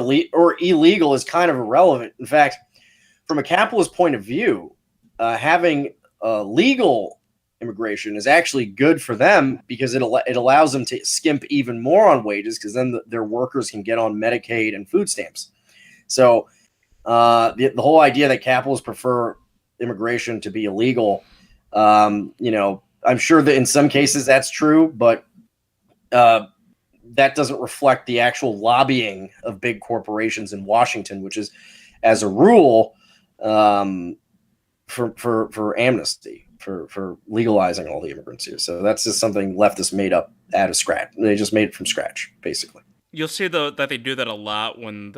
illegal is kind of irrelevant. In fact, from a capitalist point of view, having legal immigration is actually good for them, because it allows them to skimp even more on wages, because then their workers can get on Medicaid and food stamps. So the whole idea that capitalists prefer immigration to be illegal, I'm sure that in some cases that's true, but that doesn't reflect the actual lobbying of big corporations in Washington, which is, as a rule, for amnesty, for legalizing all the immigrants here. So that's just something leftists made up out of scratch. They just made it from scratch, basically. You'll see, though, that they do that a lot when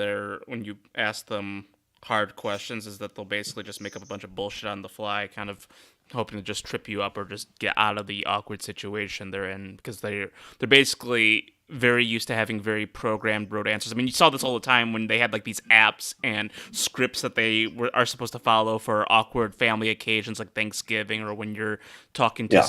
you ask them hard questions, is that they'll basically just make up a bunch of bullshit on the fly, kind of hoping to just trip you up or just get out of the awkward situation they're in, because they're basically very used to having very programmed rote answers. I mean, you saw this all the time when they had like these apps and scripts that are supposed to follow for awkward family occasions like Thanksgiving, or when you're talking to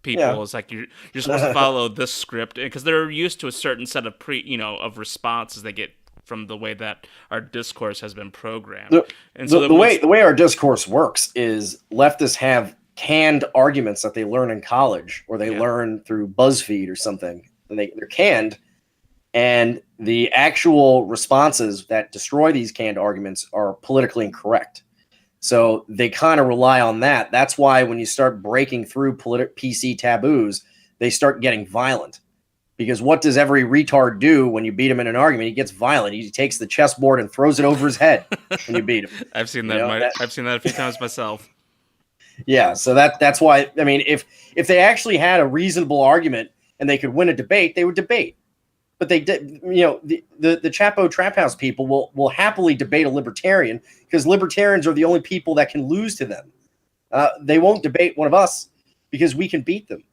people. Yeah. It's like you're supposed to follow this script because they're used to a certain set of of responses they get from the way that our discourse has been programmed. The way our discourse works is leftists have canned arguments that they learn in college or they learn through BuzzFeed or something. And they're canned, and the actual responses that destroy these canned arguments are politically incorrect. So they kind of rely on that. That's why when you start breaking through PC taboos, they start getting violent. Because what does every retard do when you beat him in an argument? He gets violent. He takes the chessboard and throws it over his head when you beat him. I've seen that. I've seen that a few times myself. Yeah, so that's why. I mean, if they actually had a reasonable argument and they could win a debate, they would debate. But they did. The Chapo Trap House people will happily debate a libertarian because libertarians are the only people that can lose to them. They won't debate one of us because we can beat them.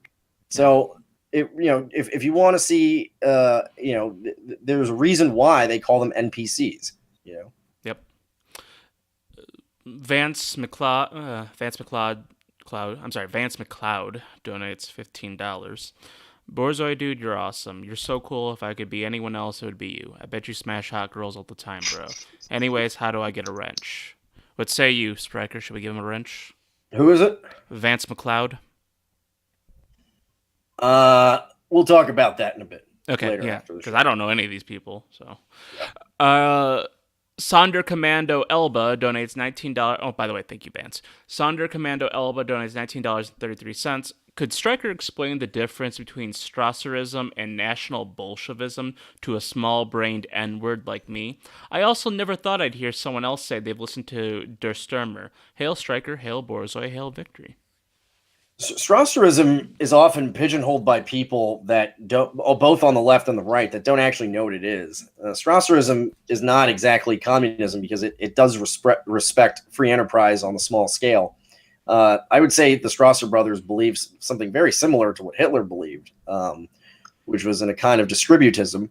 So. If you want to see, there's a reason why they call them NPCs. Yep. Vance McLeod donates $15. Borzoi, dude, you're awesome. You're so cool. If I could be anyone else, it would be you. I bet you smash hot girls all the time, bro. Anyways, how do I get a wrench? What say you, Stryker? Should we give him a wrench? Who is it? Vance McLeod. We'll talk about that in a bit. Okay, yeah, because I don't know any of these people. So, Sonder Commando Elba donates $19. Oh, by the way, thank you, Vance. Sonder Commando Elba donates $19.33. Could Stryker explain the difference between Strasserism and National Bolshevism to a small-brained N-word like me? I also never thought I'd hear someone else say they've listened to Der Stürmer. Hail Stryker, hail Borzoi, hail victory. Strasserism is often pigeonholed by people that don't, both on the left and the right, that don't actually know what it is. Strasserism is not exactly communism because it does respect free enterprise on a small scale. I would say the Strasser brothers believe something very similar to what Hitler believed, which was in a kind of distributism.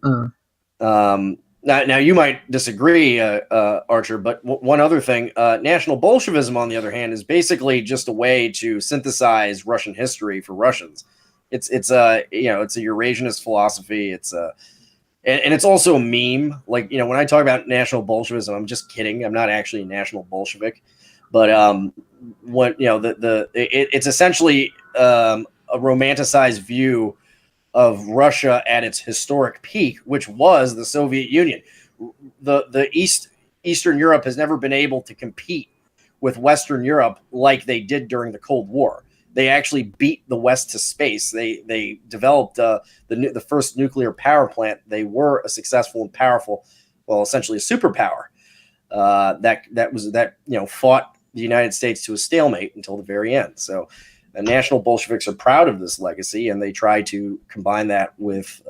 Now you might disagree, Archer, but one other thing, National Bolshevism, on the other hand, is basically just a way to synthesize Russian history for Russians. It's a Eurasianist philosophy. And it's also a meme. Like, when I talk about National Bolshevism, I'm just kidding. I'm not actually a National Bolshevik, but it's essentially a romanticized view of Russia at its historic peak, which was the Soviet Union. The Eastern Europe has never been able to compete with Western Europe like they did during the Cold War. They actually beat the West to space. They developed the first nuclear power plant. They were a successful and powerful, well, essentially a superpower that fought the United States to a stalemate until the very end. So. The National Bolsheviks are proud of this legacy, and they try to combine that with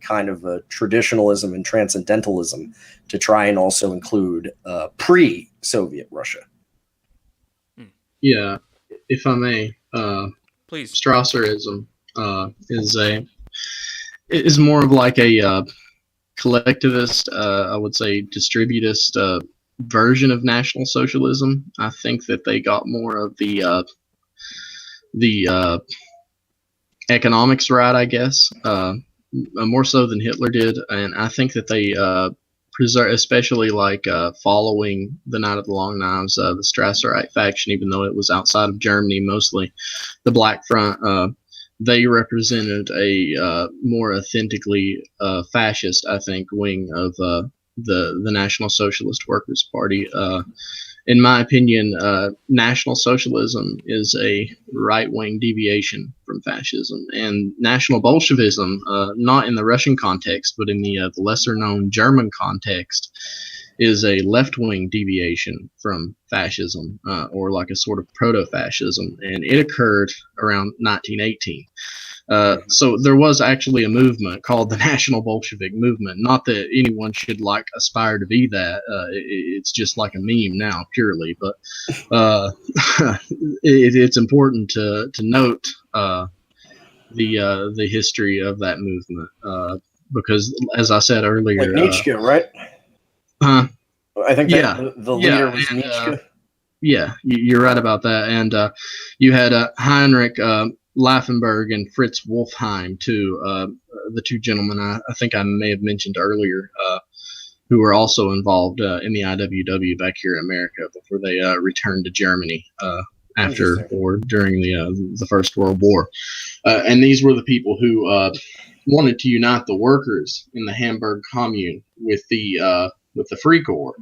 kind of a traditionalism and transcendentalism to try and also include pre-Soviet Russia. Yeah, if I may, please. Strasserism is more of like a collectivist, I would say distributist version of National Socialism. I think that they got more of the economics right, I guess, more so than Hitler did, and I think that they preserve, especially following the Night of the Long Knives, the Strasserite faction, even though it was outside of Germany, mostly the Black Front. They represented a more authentically fascist, I think, wing of the National Socialist Workers' Party. In my opinion, National Socialism is a right-wing deviation from fascism, and National Bolshevism, not in the Russian context, but in the lesser-known German context, is a left-wing deviation from fascism, or like a sort of proto-fascism, and it occurred around 1918. So there was actually a movement called the National Bolshevik Movement. Not that anyone should aspire to be that. It's just like a meme now, purely. But it's important to note the history of that movement, because as I said earlier, like Nietzsche, right? I think Yeah, that the leader was and, Nietzsche. yeah, you're right about that. And you had Heinrich Laffenberg and Fritz Wolfheim too, the two gentlemen I think I may have mentioned earlier, who were also involved in the IWW back here in America before they returned to Germany after or during the First World War. And these were the people who wanted to unite the workers in the Hamburg Commune with the Free Corps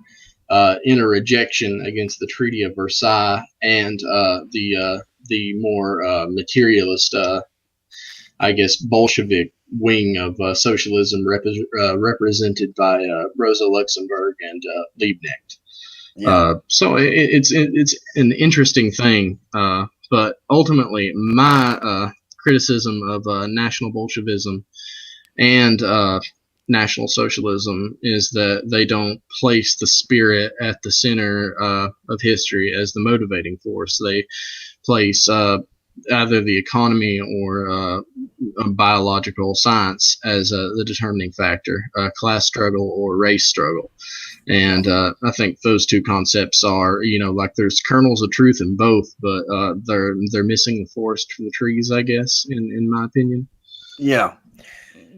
in a rejection against the Treaty of Versailles and the more materialist, I guess, Bolshevik wing of socialism represented by Rosa Luxemburg and Liebknecht. Yeah. So it's an interesting thing, but ultimately my criticism of National Bolshevism and National Socialism is that they don't place the spirit at the center of history as the motivating force. They place either the economy or biological science as the determining factor, class struggle or race struggle. And I think those two concepts are, like there's kernels of truth in both, but they're missing the forest for the trees, I guess, in my opinion. Yeah.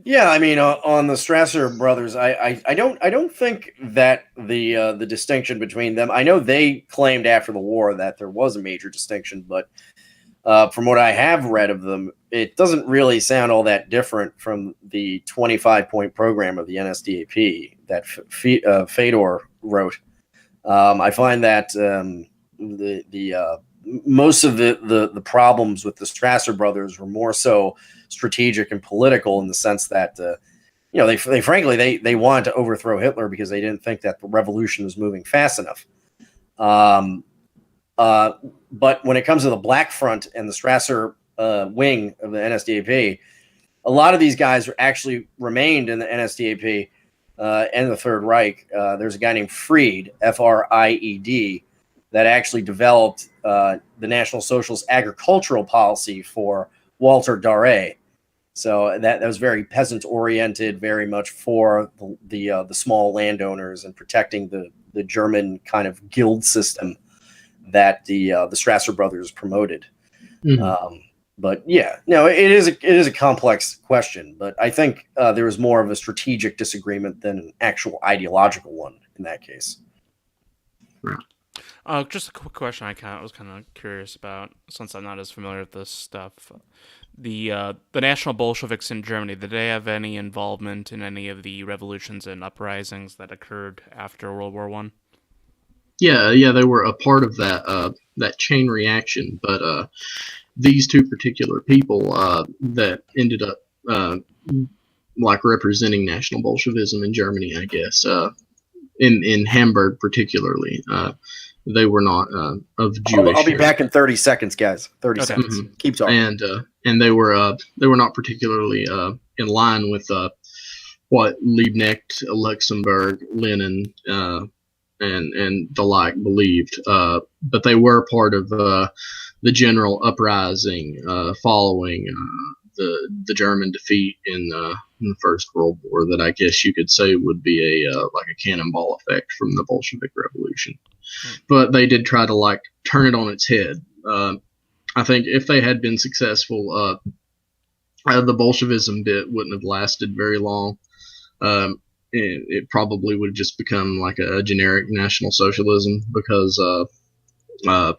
Yeah, I mean, on the Strasser brothers, I don't think that the distinction between them. I know they claimed after the war that there was a major distinction, but from what I have read of them, it doesn't really sound all that different from the 25-point program of the NSDAP that Fedor wrote. I find that the most of the problems with the Strasser brothers were more so strategic and political in the sense that they frankly they wanted to overthrow Hitler because they didn't think that the revolution was moving fast enough. But when it comes to the Black Front and the Strasser wing of the NSDAP, a lot of these guys actually remained in the NSDAP and the Third Reich. There's a guy named Fried, Fried, that actually developed the National Socialist agricultural policy for Walter Darré. So that was very peasant-oriented, very much for the small landowners and protecting the German kind of guild system that the Strasser brothers promoted. Mm-hmm. But yeah, no, it is a complex question. But I think there was more of a strategic disagreement than an actual ideological one in that case. Just a quick question I was kind of curious about, since I'm not as familiar with this stuff. The National Bolsheviks in Germany, did they have any involvement in any of the revolutions and uprisings that occurred after World War I? Yeah, they were a part of that chain reaction. But these two particular people that ended up like representing National Bolshevism in Germany, I guess, in Hamburg particularly, they were not of Jewish. I'll be back in 30 seconds, guys. 30 okay. seconds. Mm-hmm. Keep talking. And they were not particularly in line with what Liebknecht, Luxemburg, Lenin, and the like believed. But they were part of the general uprising following the German defeat in the First World War. That I guess you could say would be like a cannonball effect from the Bolshevik Revolution. But they did try to turn it on its head. I think if they had been successful, the Bolshevism bit wouldn't have lasted very long. It probably would have just become like a generic National Socialism because the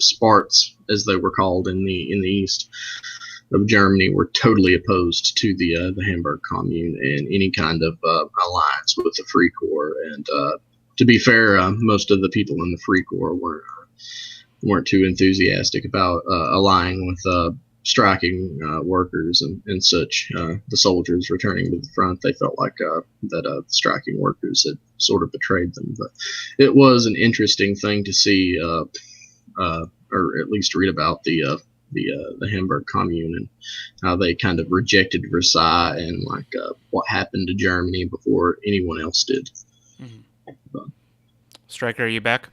Sparts, as they were called in the East of Germany, were totally opposed to the Hamburg Commune and any kind of alliance with the Free Corps. And to be fair, most of the people in the Free Corps weren't too enthusiastic about allying with striking workers and such. The soldiers returning to the front, they felt like that the striking workers had sort of betrayed them. But it was an interesting thing to see, or at least read about the Hamburg Commune and how they kind of rejected Versailles and what happened to Germany before anyone else did. Mm-hmm. Stryker, are you back?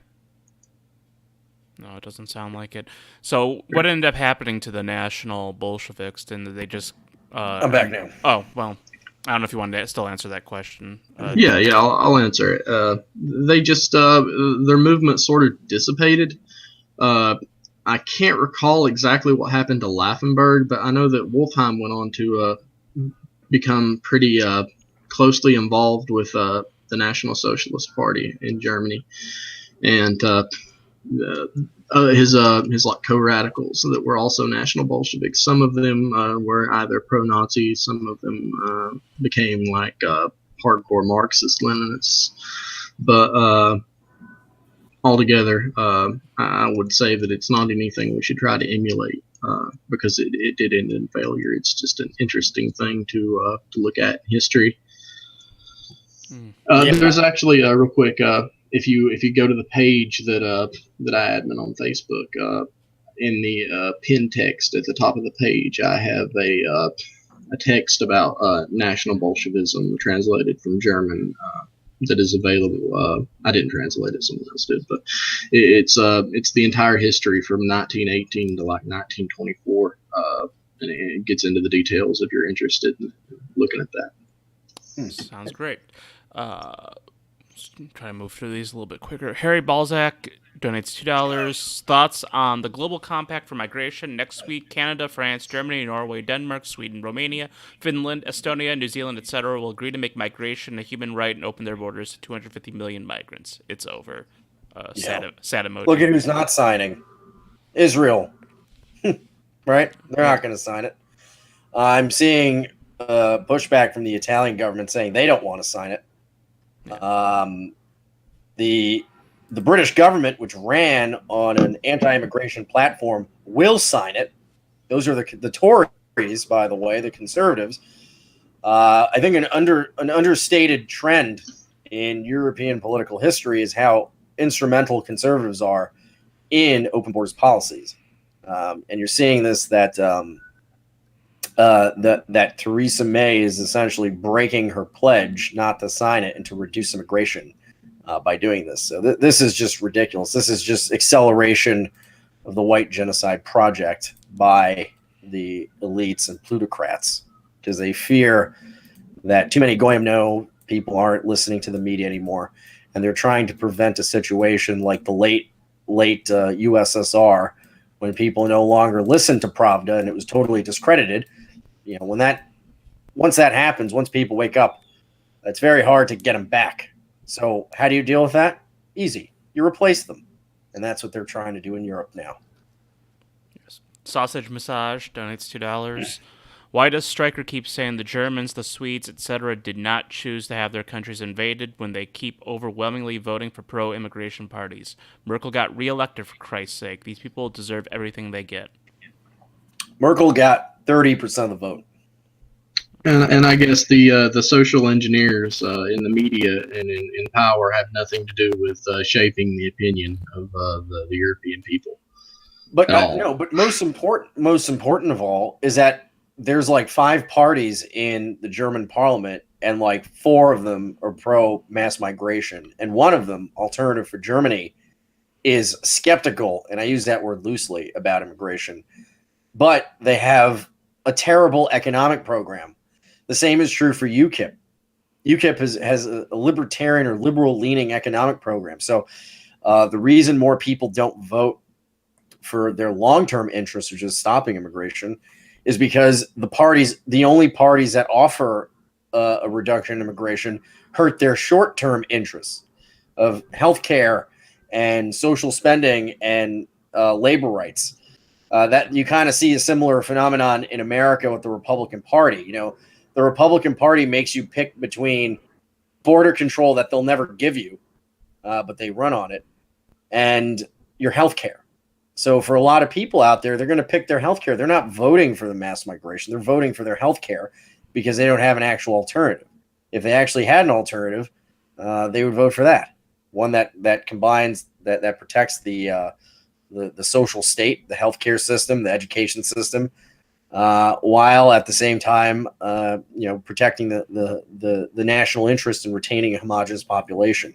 No, it doesn't sound like it. So, what ended up happening to the National Bolsheviks? Didn't they just? I'm back now. Oh well, I don't know if you wanted to still answer that question. Yeah, I'll answer it. They just their movement sort of dissipated. I can't recall exactly what happened to Laffenberg, but I know that Wolfheim went on to become pretty closely involved with the National Socialist Party in Germany, and his like co-radicals that were also National Bolsheviks. Some of them were either pro-Nazi, some of them became like hardcore Marxist Leninists, but altogether, I would say that it's not anything we should try to emulate because it did end in failure. It's just an interesting thing to look at in history. There's actually real quick. If you go to the page that I admin on Facebook, in the pinned text at the top of the page, I have a text about National Bolshevism translated from German that is available. I didn't translate it; someone else did, but it's the entire history from 1918 to like 1924, and it gets into the details if you're interested in looking at that. Sounds great. Try to move through these a little bit quicker. Harry Balzac donates $2. Thoughts on the Global Compact for Migration? Next week, Canada, France, Germany, Norway, Denmark, Sweden, Romania, Finland, Estonia, New Zealand, etc. will agree to make migration a human right and open their borders to 250 million migrants. It's over. Sad emoji. Look at who's not signing. Israel. Right? They're not going to sign it. I'm seeing pushback from the Italian government saying they don't want to sign it. The British government, which ran on an anti-immigration platform, will sign it. Those are the Tories, by the way, the conservatives. I think an understated trend in European political history is how instrumental conservatives are in open borders policies. And you're seeing this that Theresa May is essentially breaking her pledge not to sign it and to reduce immigration by doing this. So this is just ridiculous. This is just acceleration of the white genocide project by the elites and plutocrats because they fear that too many goyim no people aren't listening to the media anymore, and they're trying to prevent a situation like the late USSR when people no longer listened to Pravda and it was totally discredited. You know, once that happens, once people wake up, it's very hard to get them back. So how do you deal with that? Easy. You replace them. And that's what they're trying to do in Europe now. Yes. Sausage Massage donates $2. Why does Stryker keep saying the Germans, the Swedes, etc. did not choose to have their countries invaded when they keep overwhelmingly voting for pro-immigration parties? Merkel got reelected, for Christ's sake. These people deserve everything they get. Merkel got 30% of the vote. And I guess the social engineers in the media and in power have nothing to do with shaping the opinion of the European people. But but most important of all is that there's like 5 parties in the German parliament, and like 4 of them are pro mass migration, and one of them, Alternative for Germany, is skeptical, and I use that word loosely, about immigration. But they have a terrible economic program. The same is true for UKIP. UKIP has a libertarian or liberal-leaning economic program. So the reason more people don't vote for their long-term interests, which is stopping immigration, is because the only parties that offer a reduction in immigration hurt their short-term interests of healthcare and social spending and labor rights. That you kind of see a similar phenomenon in America with the Republican Party. You know, the Republican Party makes you pick between border control that they'll never give you, but they run on it, and your health care. So for a lot of people out there, they're going to pick their health care. They're not voting for the mass migration. They're voting for their health care because they don't have an actual alternative. If they actually had an alternative, they would vote for that. One that combines, that protects the social state, the healthcare system, the education system, while at the same time, protecting the national interest in retaining a homogenous population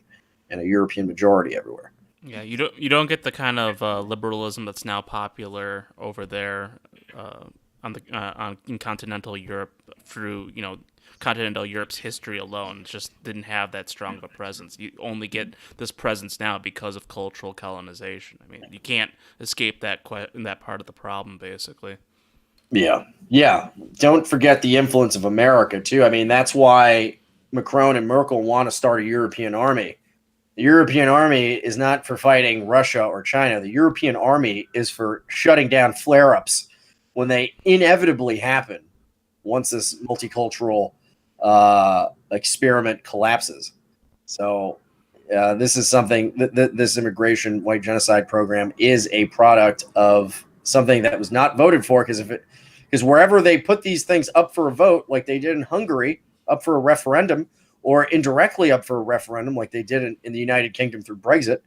and a European majority everywhere. Yeah, you don't get the kind of liberalism that's now popular over there in continental Europe through continental Europe's history alone. It just didn't have that strong of a presence. You only get this presence now because of cultural colonization. I mean, you can't escape that part of the problem, basically. Yeah. Yeah. Don't forget the influence of America, too. I mean, that's why Macron and Merkel want to start a European army. The European army is not for fighting Russia or China. The European army is for shutting down flare-ups when they inevitably happen once this multicultural experiment collapses. So this is something this immigration white genocide program is a product of something that was not voted for, because wherever they put these things up for a vote, like they did in Hungary, up for a referendum, or indirectly up for a referendum, like they did in the United Kingdom through Brexit,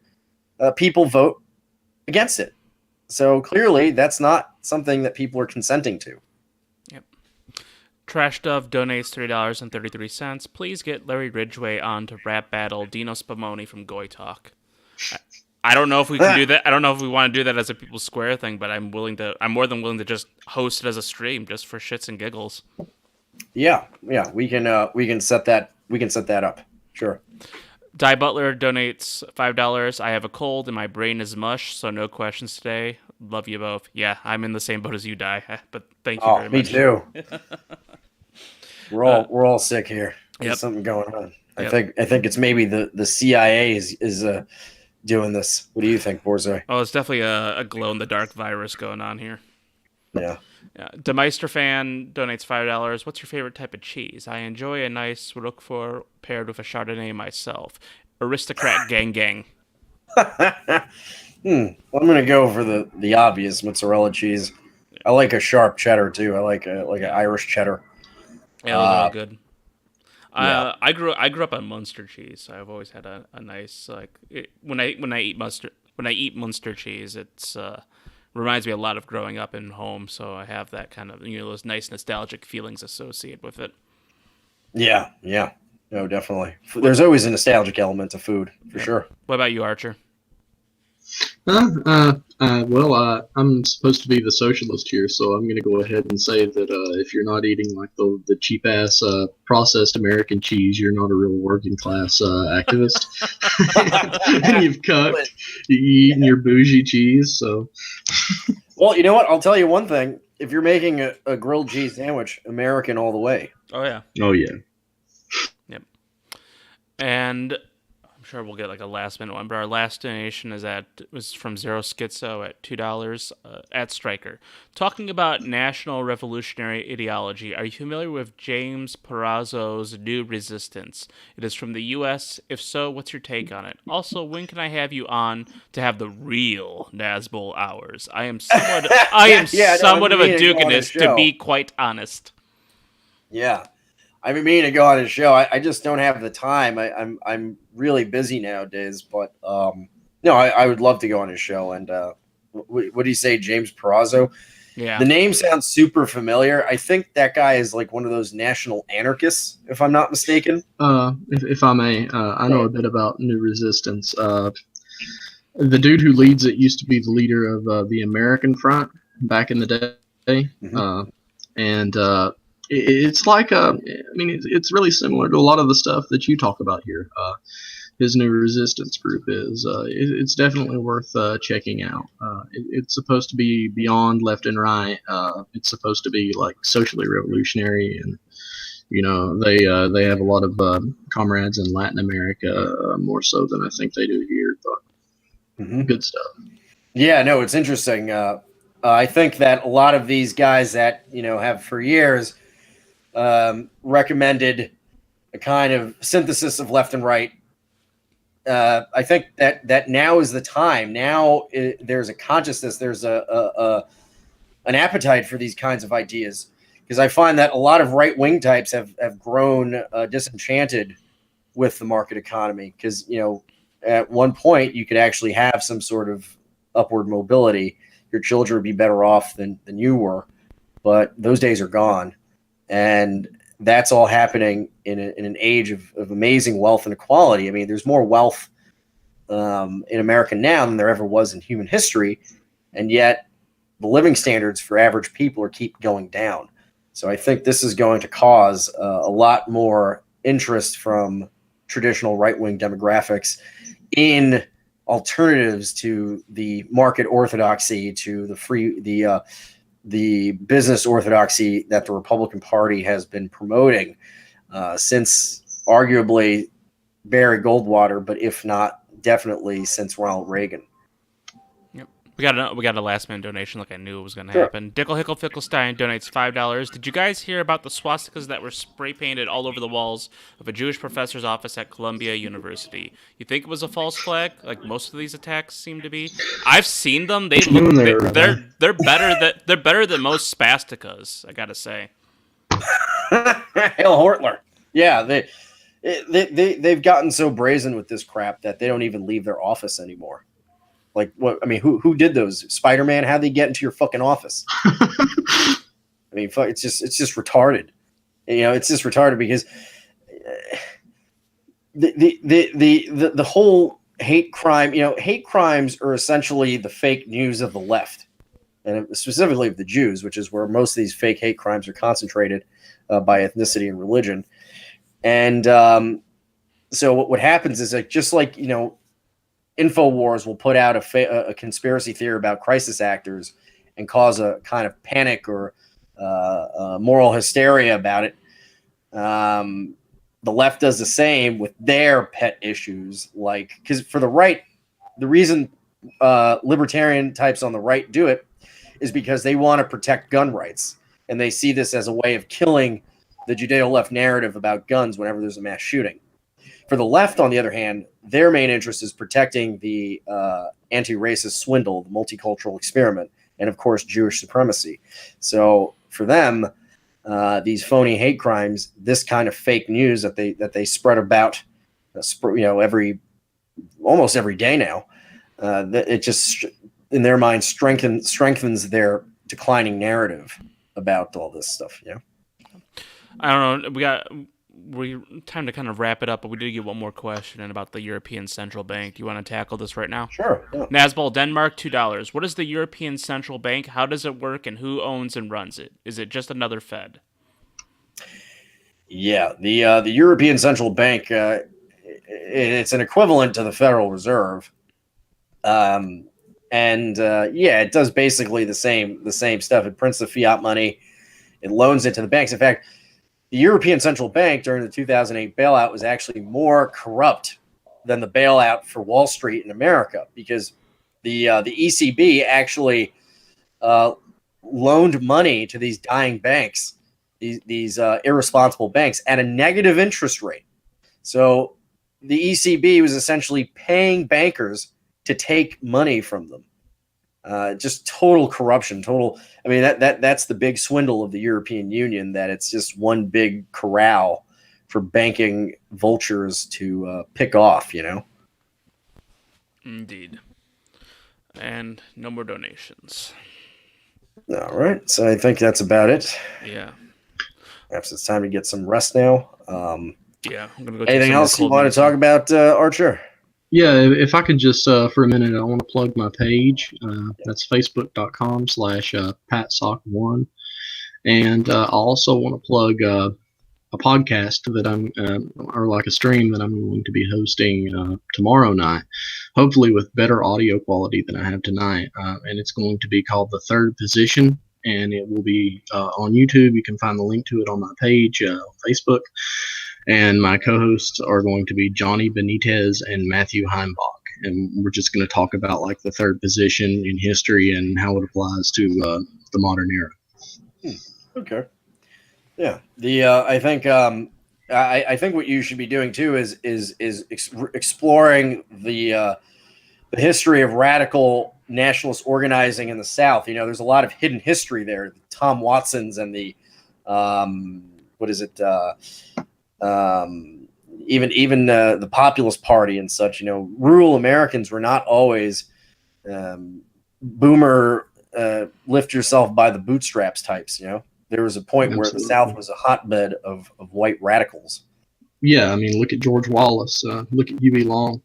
people vote against it. So clearly, that's not something that people are consenting to. Yep. Trash Dove donates $3.33. Please get Larry Ridgway on to rap battle Dino Spumoni from Goy Talk. I don't know if we can do that. I don't know if we want to do that as a People's Square thing, but I'm more than willing to just host it as a stream just for shits and giggles. Yeah, we can set that up. Sure. Di Butler donates $5. I have a cold and my brain is mush, so no questions today. Love you both. Yeah, I'm in the same boat as you, Di, but thank you very much. Me too. We're all sick here. There's Yep. something going on. Yep. I think it's maybe the CIA is doing this. What do you think, Borzoi? Oh, it's definitely a glow-in-the-dark virus going on here. Yeah. DeMeister fan donates $5. What's your favorite type of cheese? I enjoy a nice Roquefort paired with a Chardonnay myself. Aristocrat gang. Well, I'm gonna go for the obvious mozzarella cheese. I like a sharp cheddar too. I like an Irish cheddar. Yeah, those are all good. Yeah. I grew up on Munster cheese. So I've always had a nice when I eat Munster cheese, it's reminds me a lot of growing up in home. So I have that kind of those nice nostalgic feelings associated with it. Yeah. No, definitely. There's always a nostalgic element to food for sure. What about you, Archer? Well, I'm supposed to be the socialist here, so I'm going to go ahead and say that if you're not eating like the cheap ass processed American cheese, you're not a real working class activist. And you've cucked, you eating your bougie cheese. So, well, you know what? I'll tell you one thing: if you're making a grilled cheese sandwich, American all the way. Oh yeah. Yep. And I'm sure we'll get like a last minute one, but our last donation was from Zero Schizo at $2 at Stryker. Talking about national revolutionary ideology, are you familiar with James Perazzo's New Resistance? It is from the U.S. If so, what's your take on it? Also, when can I have you on to have the real Nazbol hours? I am somewhat of a Dukinist, to be quite honest. Yeah. I've been meaning to go on his show. I just don't have the time. I'm really busy nowadays, but no, I would love to go on his show. And what do you say, James Perazzo? Yeah, the name sounds super familiar. I think that guy is like one of those national anarchists, if I'm not mistaken. If I may, I know a bit about New Resistance. The dude who leads it used to be the leader of the American Front back in the day, and it's like it's really similar to a lot of the stuff that you talk about here. His New Resistance group it's definitely worth checking out. It's supposed to be beyond left and right. It's supposed to be like socially revolutionary, and they have a lot of comrades in Latin America, more so than I think they do here. But good stuff. Yeah, no, it's interesting. I think that a lot of these guys that have for years recommended a kind of synthesis of left and right. I think that now is the time. Now there's a consciousness. There's an appetite for these kinds of ideas, because I find that a lot of right-wing types have grown disenchanted with the market economy, because at one point you could actually have some sort of upward mobility. Your children would be better off than you were, but those days are gone. And that's all happening in an age of amazing wealth and equality. I mean, there's more wealth in America now than there ever was in human history, and yet the living standards for average people are keep going down. So I think this is going to cause a lot more interest from traditional right-wing demographics in alternatives to the market orthodoxy, to the business orthodoxy that the Republican Party has been promoting since arguably Barry Goldwater, but if not, definitely since Ronald Reagan. Yep. We got a last minute donation like I knew it was going to happen. Dickle Hickle Fickelstein donates $5. Did you guys hear about the swastikas that were spray painted all over the walls of a Jewish professor's office at Columbia University? You think it was a false flag, like most of these attacks seem to be? I've seen them. They're better than most spastikas, I gotta say. Hail Hortler. Yeah, they've gotten so brazen with this crap that they don't even leave their office anymore. Like, what? I mean, who did those? Spider-Man? How'd they get into your fucking office? I mean, it's just retarded. You know, it's just retarded because the whole hate crime. You know, hate crimes are essentially the fake news of the left, and specifically of the Jews, which is where most of these fake hate crimes are concentrated by ethnicity and religion. And so what happens is, like, just like, you know, InfoWars will put out a conspiracy theory about crisis actors and cause a kind of panic or moral hysteria about it. The left does the same with their pet issues. Like, because for the right, the reason libertarian types on the right do it is because they want to protect gun rights. And they see this as a way of killing the Judeo-left narrative about guns whenever there's a mass shooting. For the left, on the other hand, their main interest is protecting the anti-racist swindle, the multicultural experiment, and of course, Jewish supremacy. So for them, these phony hate crimes, this kind of fake news that they spread about, almost every day now, it just, in their mind, strengthens their declining narrative about all this stuff. Yeah. I don't know. We time to kind of wrap it up, but we did get one more question about the European Central Bank. Do you want to tackle this right now? Sure. Yeah. Nazbol, Denmark, $2. What is the European Central Bank? How does it work, and who owns and runs it? Is it just another Fed? Yeah, the European Central Bank, it's an equivalent to the Federal Reserve, it does basically the same stuff. It prints the fiat money, it loans it to the banks. In fact, the European Central Bank during the 2008 bailout was actually more corrupt than the bailout for Wall Street in America, because the ECB actually loaned money to these dying banks, these irresponsible banks, at a negative interest rate. So the ECB was essentially paying bankers to take money from them. Just total corruption, I mean, that's the big swindle of the European Union, that it's just one big corral for banking vultures to pick off, you know? Indeed. And no more donations. All right, so I think that's about it. Yeah. Perhaps it's time to get some rest now. Yeah, I'm gonna go. Anything else you want to talk about, Archer? Yeah, if I could just, for a minute, I want to plug my page. That's facebook.com/PatSock1. And I also want to plug a podcast that or like a stream that I'm going to be hosting tomorrow night, hopefully with better audio quality than I have tonight. And it's going to be called The Third Position, and it will be on YouTube. You can find the link to it on my page on Facebook. And my co-hosts are going to be Johnny Benitez and Matthew Heimbach. And we're just going to talk about, like, the third position in history and how it applies to the modern era. Okay. Yeah. I think what you should be doing too is exploring the history of radical nationalist organizing in the South. You know, there's a lot of hidden history there. The Tom Watsons and the even the Populist Party and such. You know, rural Americans were not always boomer lift yourself by the bootstraps types. You know, there was a point where the South was a hotbed of white radicals. Yeah, I mean, look at George Wallace. Look at Huey Long.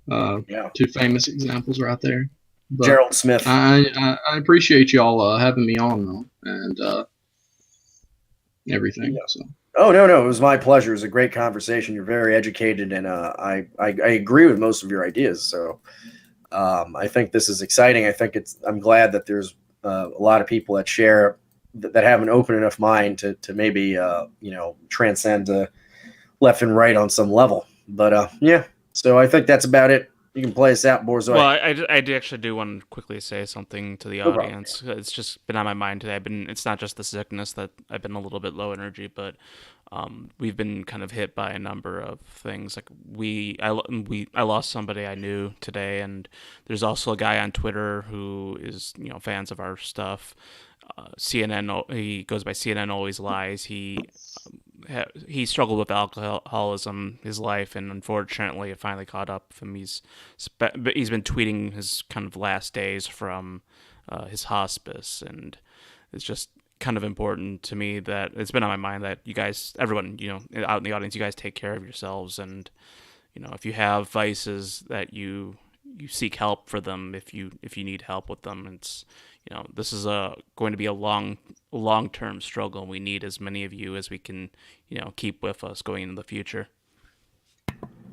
Yeah. Two famous examples right there. But Gerald Smith. I appreciate y'all having me on though, and everything. Yeah. So. Oh, no, it was my pleasure. It was a great conversation. You're very educated, and I agree with most of your ideas. So I think this is exciting. I'm glad that there's a lot of people that share that have an open enough mind to maybe transcend left and right on some level. But yeah, so I think that's about it. You can play us out, Borzoi. Well, I do actually do want to quickly say something to the No problem. audience. It's just been on my mind today. It's not just the sickness that I've been a little bit low energy, but we've been kind of hit by a number of things. Like I lost somebody I knew today, and there's also a guy on Twitter who is fans of our stuff. CNN, he goes by CNN Always Lies. He struggled with alcoholism his life, and unfortunately, it finally caught up with him. He's been tweeting his kind of last days from his hospice, and it's just kind of important to me that it's been on my mind that you guys, everyone, out in the audience, you guys take care of yourselves, and if you have vices, that you seek help for them if you need help with them. It's this is going to be a long-term struggle, and we need as many of you as we can keep with us going into the future.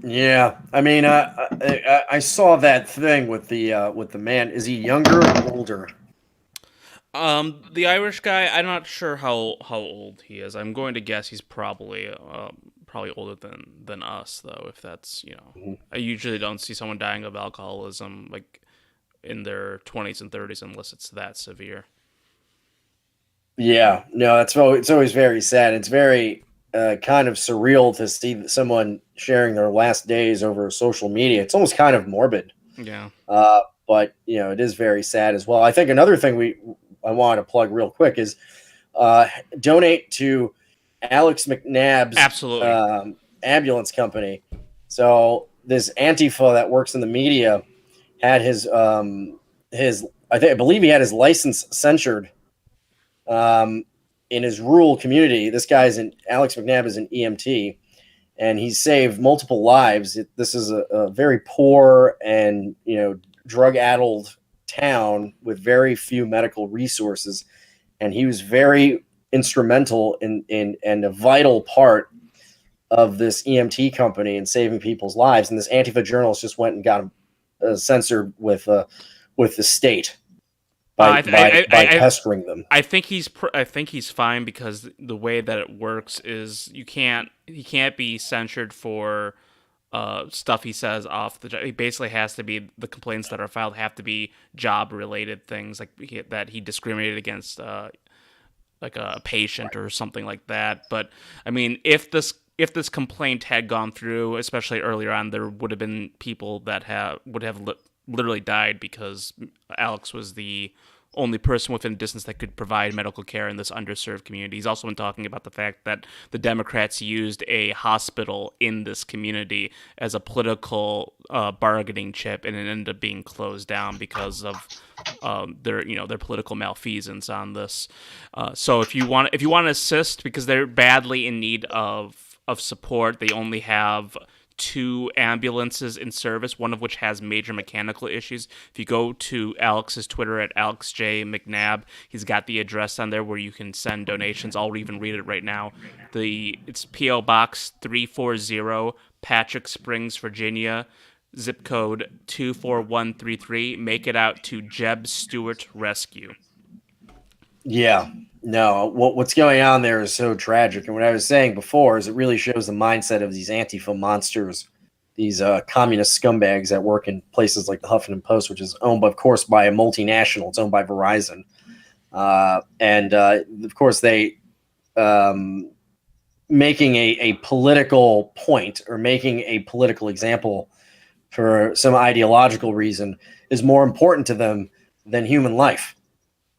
Yeah, I mean, I saw that thing with the man. Is he younger or older? The Irish guy, I'm not sure how old he is. I'm going to guess he's probably older than us, though. If that's I usually don't see someone dying of alcoholism like in their 20s and 30s unless it's that severe. Yeah, no, it's always very sad. It's very kind of surreal to see someone sharing their last days over social media. It's almost kind of morbid. Yeah. But it is very sad as well. I think another thing I want to plug real quick is donate to Alex McNabb's absolutely ambulance company. So this Antifa that works in the media had his I believe he had his license censured in his rural community. This guy's Alex McNabb is an EMT, and he saved multiple lives. This is a very poor and drug-addled town with very few medical resources, and he was very instrumental in and a vital part of this EMT company in saving people's lives. And this Antifa journalist just went and got him censored with the state by pestering them. I think he's fine because the way that it works is he can't be censured for stuff he says off the job. He basically has to be, the complaints that are filed have to be job related things, like that he discriminated against like a patient or something like that. But I mean, if this complaint had gone through, especially earlier on, there would have been people that would have literally died because Alex was the only person within distance that could provide medical care in this underserved community. He's also been talking about the fact that the Democrats used a hospital in this community as a political bargaining chip, and it ended up being closed down because of their political malfeasance on this. So if you want to assist, because they're badly in need of support, they only have 2 ambulances in service, one of which has major mechanical issues. If you go to Alex's Twitter at AlexJMcNabb, he's got the address on there where you can send donations. I'll even read it right now. It's P.O. Box 340, Patrick Springs, Virginia, zip code 24133. Make it out to Jeb Stewart Rescue. Yeah. No, what's going on there is so tragic. And what I was saying before is it really shows the mindset of these Antifa monsters, these communist scumbags that work in places like the Huffington Post, which is owned, of course, by a multinational. It's owned by Verizon. And of course, they making a political point or making a political example for some ideological reason is more important to them than human life.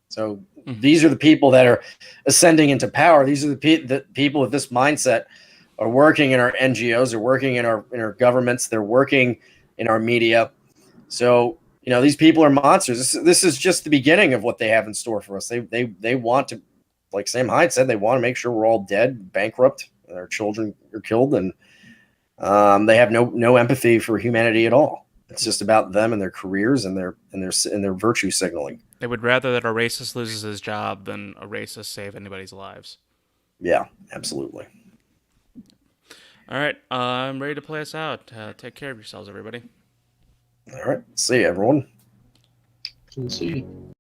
So these are the people that are ascending into power. These are the people with this mindset are working in our NGOs, they're working in our governments, they're working in our media. So, these people are monsters. This is just the beginning of what they have in store for us. They want to, like Sam Hyde said, they want to make sure we're all dead, bankrupt, and our children are killed, and they have no empathy for humanity at all. It's just about them and their careers and their virtue signaling. They would rather that a racist loses his job than a racist save anybody's lives. Yeah, absolutely. All right, I'm ready to play us out. Take care of yourselves, everybody. All right. See you, everyone. See you.